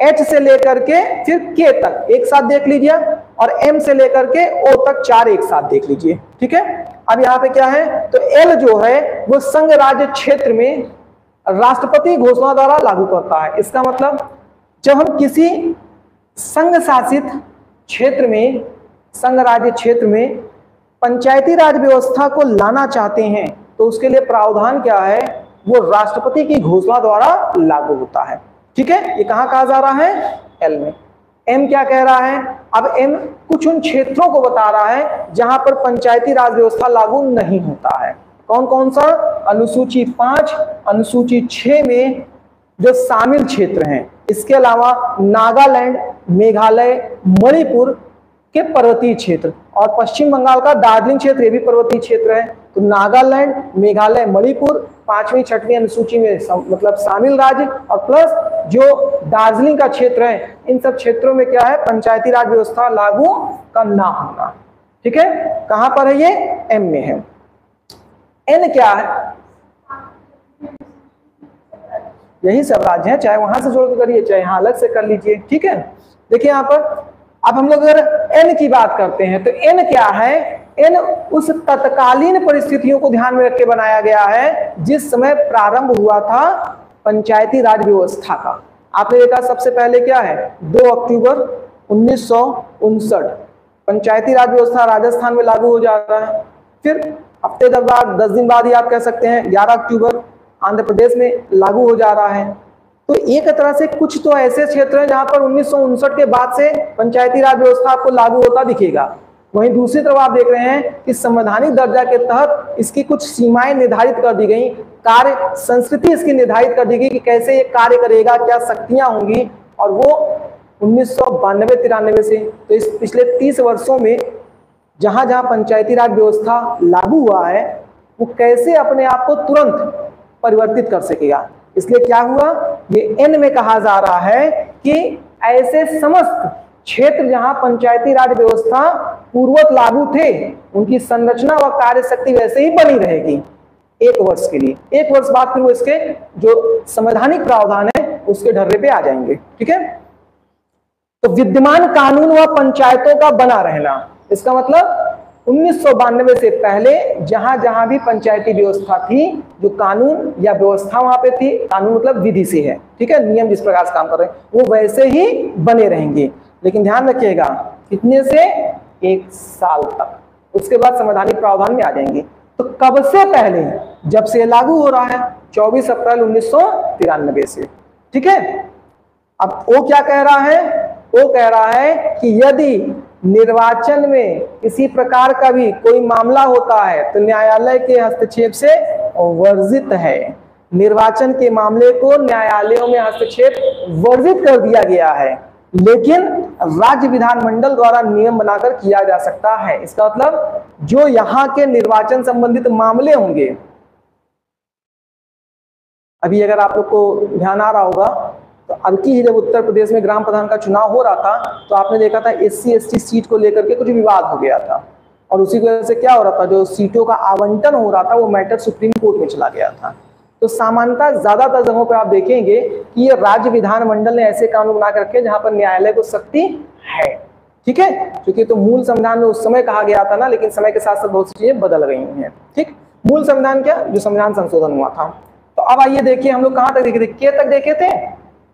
[SPEAKER 1] एच से लेकर के फिर के तक एक साथ देख लीजिए, और एम से लेकर के ओ तक 4 एक साथ देख लीजिए। ठीक है, अब यहाँ पे क्या है? तो एल जो है वो संघ राज्य क्षेत्र में राष्ट्रपति घोषणा द्वारा लागू करता है। इसका मतलब जब हम किसी संघ शासित क्षेत्र में, संघ राज्य क्षेत्र में पंचायती राज व्यवस्था को लाना चाहते हैं तो उसके लिए प्रावधान क्या है? वो राष्ट्रपति की घोषणा द्वारा लागू होता है। ठीक है, ये कहां कहा जा रहा है? एल में। एम क्या कह रहा है? अब एम कुछ उन क्षेत्रों को बता रहा है जहां पर पंचायती राज व्यवस्था लागू नहीं होता है। कौन कौन सा? अनुसूची 5, अनुसूची 6 में जो शामिल क्षेत्र हैं। इसके अलावा नागालैंड, मेघालय, मणिपुर के पर्वतीय क्षेत्र, और पश्चिम बंगाल का दार्जिलिंग क्षेत्र, ये भी पर्वतीय क्षेत्र है। तो नागालैंड, मेघालय, मणिपुर 5वीं 6वीं अनुसूची में मतलब शामिल राज्य, और प्लस जो दार्जिलिंग का क्षेत्र है, इन सब क्षेत्रों में क्या है? पंचायती राज व्यवस्था लागू का ना होना। ठीक है, कहां पर है ये? एम में है। एन क्या है? यही सब राज्य है, चाहे वहां से जोड़ के करिए चाहे यहां अलग से कर लीजिए। ठीक है, देखिए यहां पर अब हम लोग अगर एन की बात करते हैं तो एन क्या है? एन उस तत्कालीन परिस्थितियों को ध्यान में रख के बनाया गया है जिस समय प्रारंभ हुआ था पंचायती राज व्यवस्था का। आपने देखा सबसे पहले क्या है? 2 अक्टूबर 1959 पंचायती राज व्यवस्था राजस्थान में लागू हो जा रहा है। फिर हफ्ते बाद 10 दिन बाद ही आप कह सकते हैं 11 अक्टूबर आंध्र प्रदेश में लागू हो जा रहा है। तो एक तरह से कुछ तो ऐसे क्षेत्र हैं जहां पर 1959 के बाद से पंचायती राज व्यवस्था आपको लागू होता दिखेगा। वहीं दूसरी तरफ आप देख रहे हैं कि संवैधानिक दर्जा के तहत इसकी कुछ सीमाएं निर्धारित कर दी गई, कार्य संस्कृति इसकी निर्धारित कर दी गई कि कैसे ये कार्य करेगा, क्या शक्तियां होंगी, और वो 1992-93 से। तो इस पिछले 30 वर्षों में जहां जहां पंचायती राज व्यवस्था लागू हुआ है वो कैसे अपने आप को तुरंत परिवर्तित कर सकेगा। इसलिए क्या हुआ? ये एन में कहा जा रहा है कि ऐसे समस्त क्षेत्र जहां पंचायती राज व्यवस्था पूर्ववत लागू थे उनकी संरचना व कार्य शक्ति वैसे ही बनी रहेगी 1 वर्ष के लिए। 1 वर्ष बाद फिर वो इसके जो संवैधानिक प्रावधान है उसके ढर्रे पे आ जाएंगे। ठीक है, तो विद्यमान कानून व पंचायतों का बना रहना, इसका मतलब 1992 से पहले जहां जहां भी पंचायती व्यवस्था थी, जो कानून या व्यवस्था वहां पे थी, कानून मतलब विधि से है, ठीक है, नियम जिस प्रकार से काम कर रहे हैं वो वैसे ही बने रहेंगे। लेकिन ध्यान रखिएगा कितने से? 1 साल तक, उसके बाद संवैधानिक प्रावधान में आ जाएंगे। तो कब से पहले? जब से लागू हो रहा है 24 अप्रैल 1993 से। ठीक है, अब वो क्या कह रहा है? वो कह रहा है कि यदि निर्वाचन में किसी प्रकार का भी कोई मामला होता है तो न्यायालय के हस्तक्षेप से वर्जित है। निर्वाचन के मामले को न्यायालयों में हस्तक्षेप वर्जित कर दिया गया है। लेकिन राज्य विधानमंडल द्वारा नियम बनाकर किया जा सकता है। इसका मतलब जो यहाँ के निर्वाचन संबंधित मामले होंगे, अभी अगर आप लोग को ध्यान आ रहा होगा तो अब की जब उत्तर प्रदेश में ग्राम प्रधान का चुनाव हो रहा था तो आपने देखा था SC ST सीट को लेकर के कुछ विवाद हो गया था, और उसी वजह से क्या हो रहा था, जो सीटों का आवंटन हो रहा था वो मैटर सुप्रीम कोर्ट में चला गया था। तो सामान्यतः ज्यादातर जगहों पर आप देखेंगे कि ये राज्य विधानमंडल ने ऐसे कानून बना कर रखे जहां पर न्यायालय को शक्ति है। ठीक है, क्योंकि तो मूल संविधान में उस समय कहा गया था ना, लेकिन समय के साथ साथ बहुत सी चीजें बदल गई हैं। ठीक, मूल संविधान क्या, जो संविधान संशोधन हुआ था। तो अब आइए देखिए हम लोग कहां तक देखे थे, के तक देखे थे।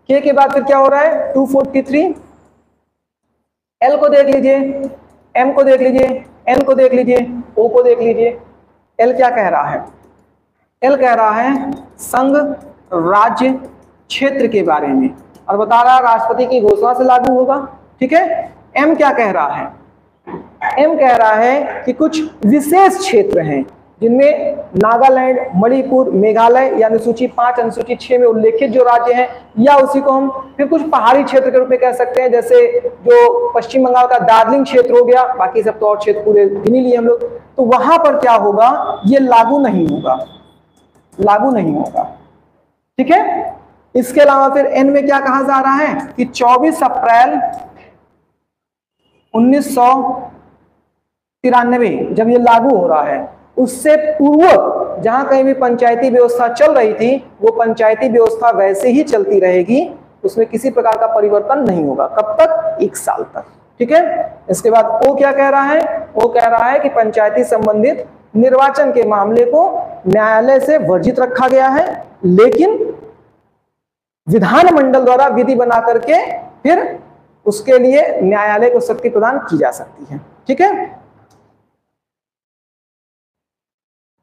[SPEAKER 1] के के बाद फिर क्या हो रहा है, 243। एल को देख लीजिए, एम को देख लीजिए, एन को देख लीजिए, ओ को देख लीजिए। एल क्या कह रहा है, एल कह रहा है संघ राज्य क्षेत्र के बारे में, और बता रहा है राष्ट्रपति की घोषणा से लागू होगा। ठीक है, एम क्या कह रहा है, एम कह रहा है कि कुछ विशेष क्षेत्र हैं जिनमें नागालैंड, मणिपुर, मेघालय या अनुसूची 5 अनुसूची 6 में उल्लेखित जो राज्य हैं, या उसी को हम फिर कुछ पहाड़ी क्षेत्र के रूप में कह सकते हैं, जैसे जो पश्चिम बंगाल का दार्जिलिंग क्षेत्र हो गया, बाकी सब तो और क्षेत्र पूरे गिनी लिए हम लोग। तो वहां पर क्या होगा, ये लागू नहीं होगा, लागू नहीं होगा। ठीक है, इसके अलावा फिर एन में क्या कहा जा रहा है कि 24 अप्रैल 1993 जब ये लागू हो रहा है, उससे पूर्व जहां कहीं भी पंचायती व्यवस्था चल रही थी वो पंचायती व्यवस्था वैसे ही चलती रहेगी, उसमें किसी प्रकार का परिवर्तन नहीं होगा। कब तक, 1 साल तक। ठीक है, इसके बाद ओ क्या कह रहा है, वो कह रहा है कि पंचायती संबंधित निर्वाचन के मामले को न्यायालय से वर्जित रखा गया है, लेकिन विधानमंडल द्वारा विधि बना करके फिर उसके लिए न्यायालय को शक्ति प्रदान की जा सकती है। ठीक है,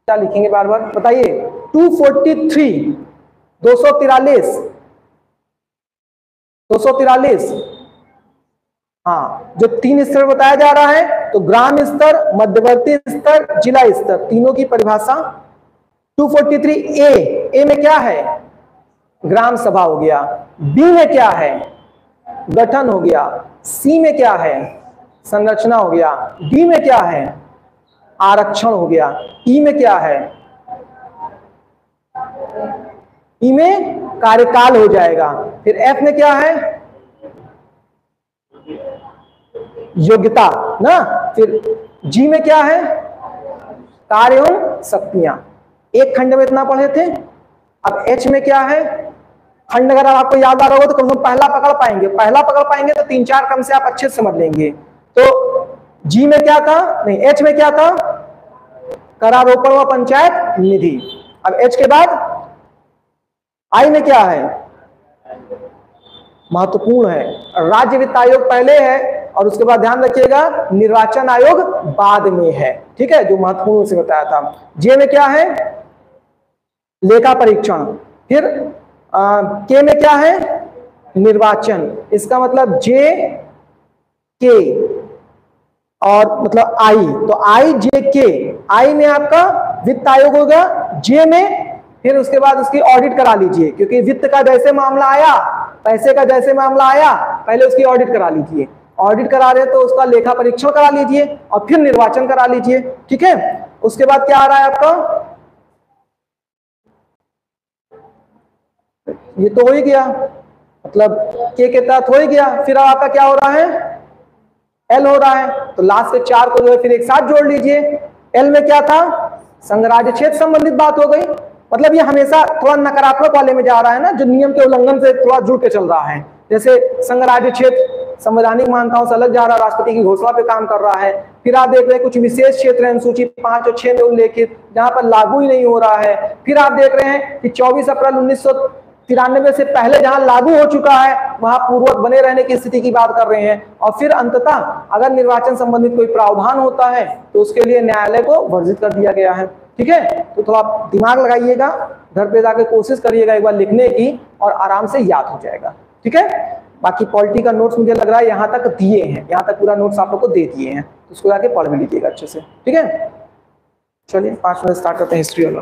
[SPEAKER 1] क्या लिखेंगे बार बार बताइए, 243, 243, हाँ, जो 3 स्तर बताया जा रहा है, तो ग्राम स्तर, मध्यवर्ती स्तर, जिला स्तर, तीनों की परिभाषा। 243 ए में क्या है, ग्राम सभा हो गया। बी में क्या है, गठन हो गया। सी में क्या है, संरचना हो गया। डी में क्या है, आरक्षण हो गया। ई में क्या है, ई में कार्यकाल हो जाएगा। फिर एफ में क्या है, योग्यता ना। फिर जी में क्या है, कार्य एवं शक्तियां। एक खंड में इतना पढ़े थे। अब एच में क्या है, खंड अगर आपको याद आ रहा होगा तो कम से कम पहला पकड़ पाएंगे, पहला पकड़ पाएंगे तो 3-4 क्रम से आप अच्छे से समझ लेंगे। तो जी में क्या था, नहीं एच में क्या था, करारोपण व पंचायत निधि। अब एच के बाद आई में क्या है, महत्वपूर्ण है, राज्य वित्त आयोग पहले है, और उसके बाद ध्यान रखिएगा निर्वाचन आयोग बाद में है। ठीक है, जो महत्वपूर्ण से बताया था। जे में क्या है, लेखा परीक्षण। फिर के में क्या है, निर्वाचन। इसका मतलब जे के और मतलब आई, तो आई जे के। आई में आपका वित्त आयोग होगा, जे में फिर उसके बाद उसकी ऑडिट करा लीजिए, क्योंकि वित्त का जैसे मामला आया, पैसे का जैसे मामला आया, पहले उसकी ऑडिट करा लीजिए। ऑडिट करा रहे तो उसका लेखा परीक्षण करा लीजिए और फिर निर्वाचन करा लीजिए। ठीक है, उसके बाद क्या आ रहा है आपका, ये तो हो ही गया, मतलब के तहत हो ही गया। फिर आपका क्या हो रहा है, एल हो रहा है, तो लास्ट के 4 को जो है फिर एक साथ जोड़ लीजिए। एल में क्या था, संघ राज्य क्षेत्र संबंधित बात हो गई। मतलब ये हमेशा थोड़ा नकारात्मक वाले में जा रहा है ना, जो नियम के उल्लंघन से थोड़ा जुड़ के चल रहा है। जैसे संघ राज्य क्षेत्र संवैधानिक मान्यताओं से अलग जा रहा है, राष्ट्रपति की घोषणा पे काम कर रहा है। फिर आप देख रहे हैं कुछ विशेष क्षेत्र हैं अनुसूची 5 और 6 में उल्लेखित, जहां पर लागू ही नहीं हो रहा है। फिर आप देख रहे हैं कि 24 अप्रैल 1993 से पहले जहां लागू हो चुका है वहां पूर्वक बने रहने की स्थिति की बात कर रहे हैं। और फिर अंततः अगर निर्वाचन संबंधित कोई प्रावधान होता है तो उसके लिए न्यायालय को वर्जित कर दिया गया है। ठीक है, तो थोड़ा दिमाग लगाइएगा, घर पे जाकर कोशिश करिएगा एक बार लिखने की, और आराम से याद हो जाएगा। ठीक है, बाकी पॉलिटी का नोट्स मुझे लग रहा है यहाँ तक दिए हैं, यहाँ तक पूरा नोट्स आप लोग को दे दिए हैं, उसको जाके पढ़ भी लीजिएगा अच्छे से। ठीक है, चलिए 5 मिनट स्टार्ट करते हैं हिस्ट्री वाला।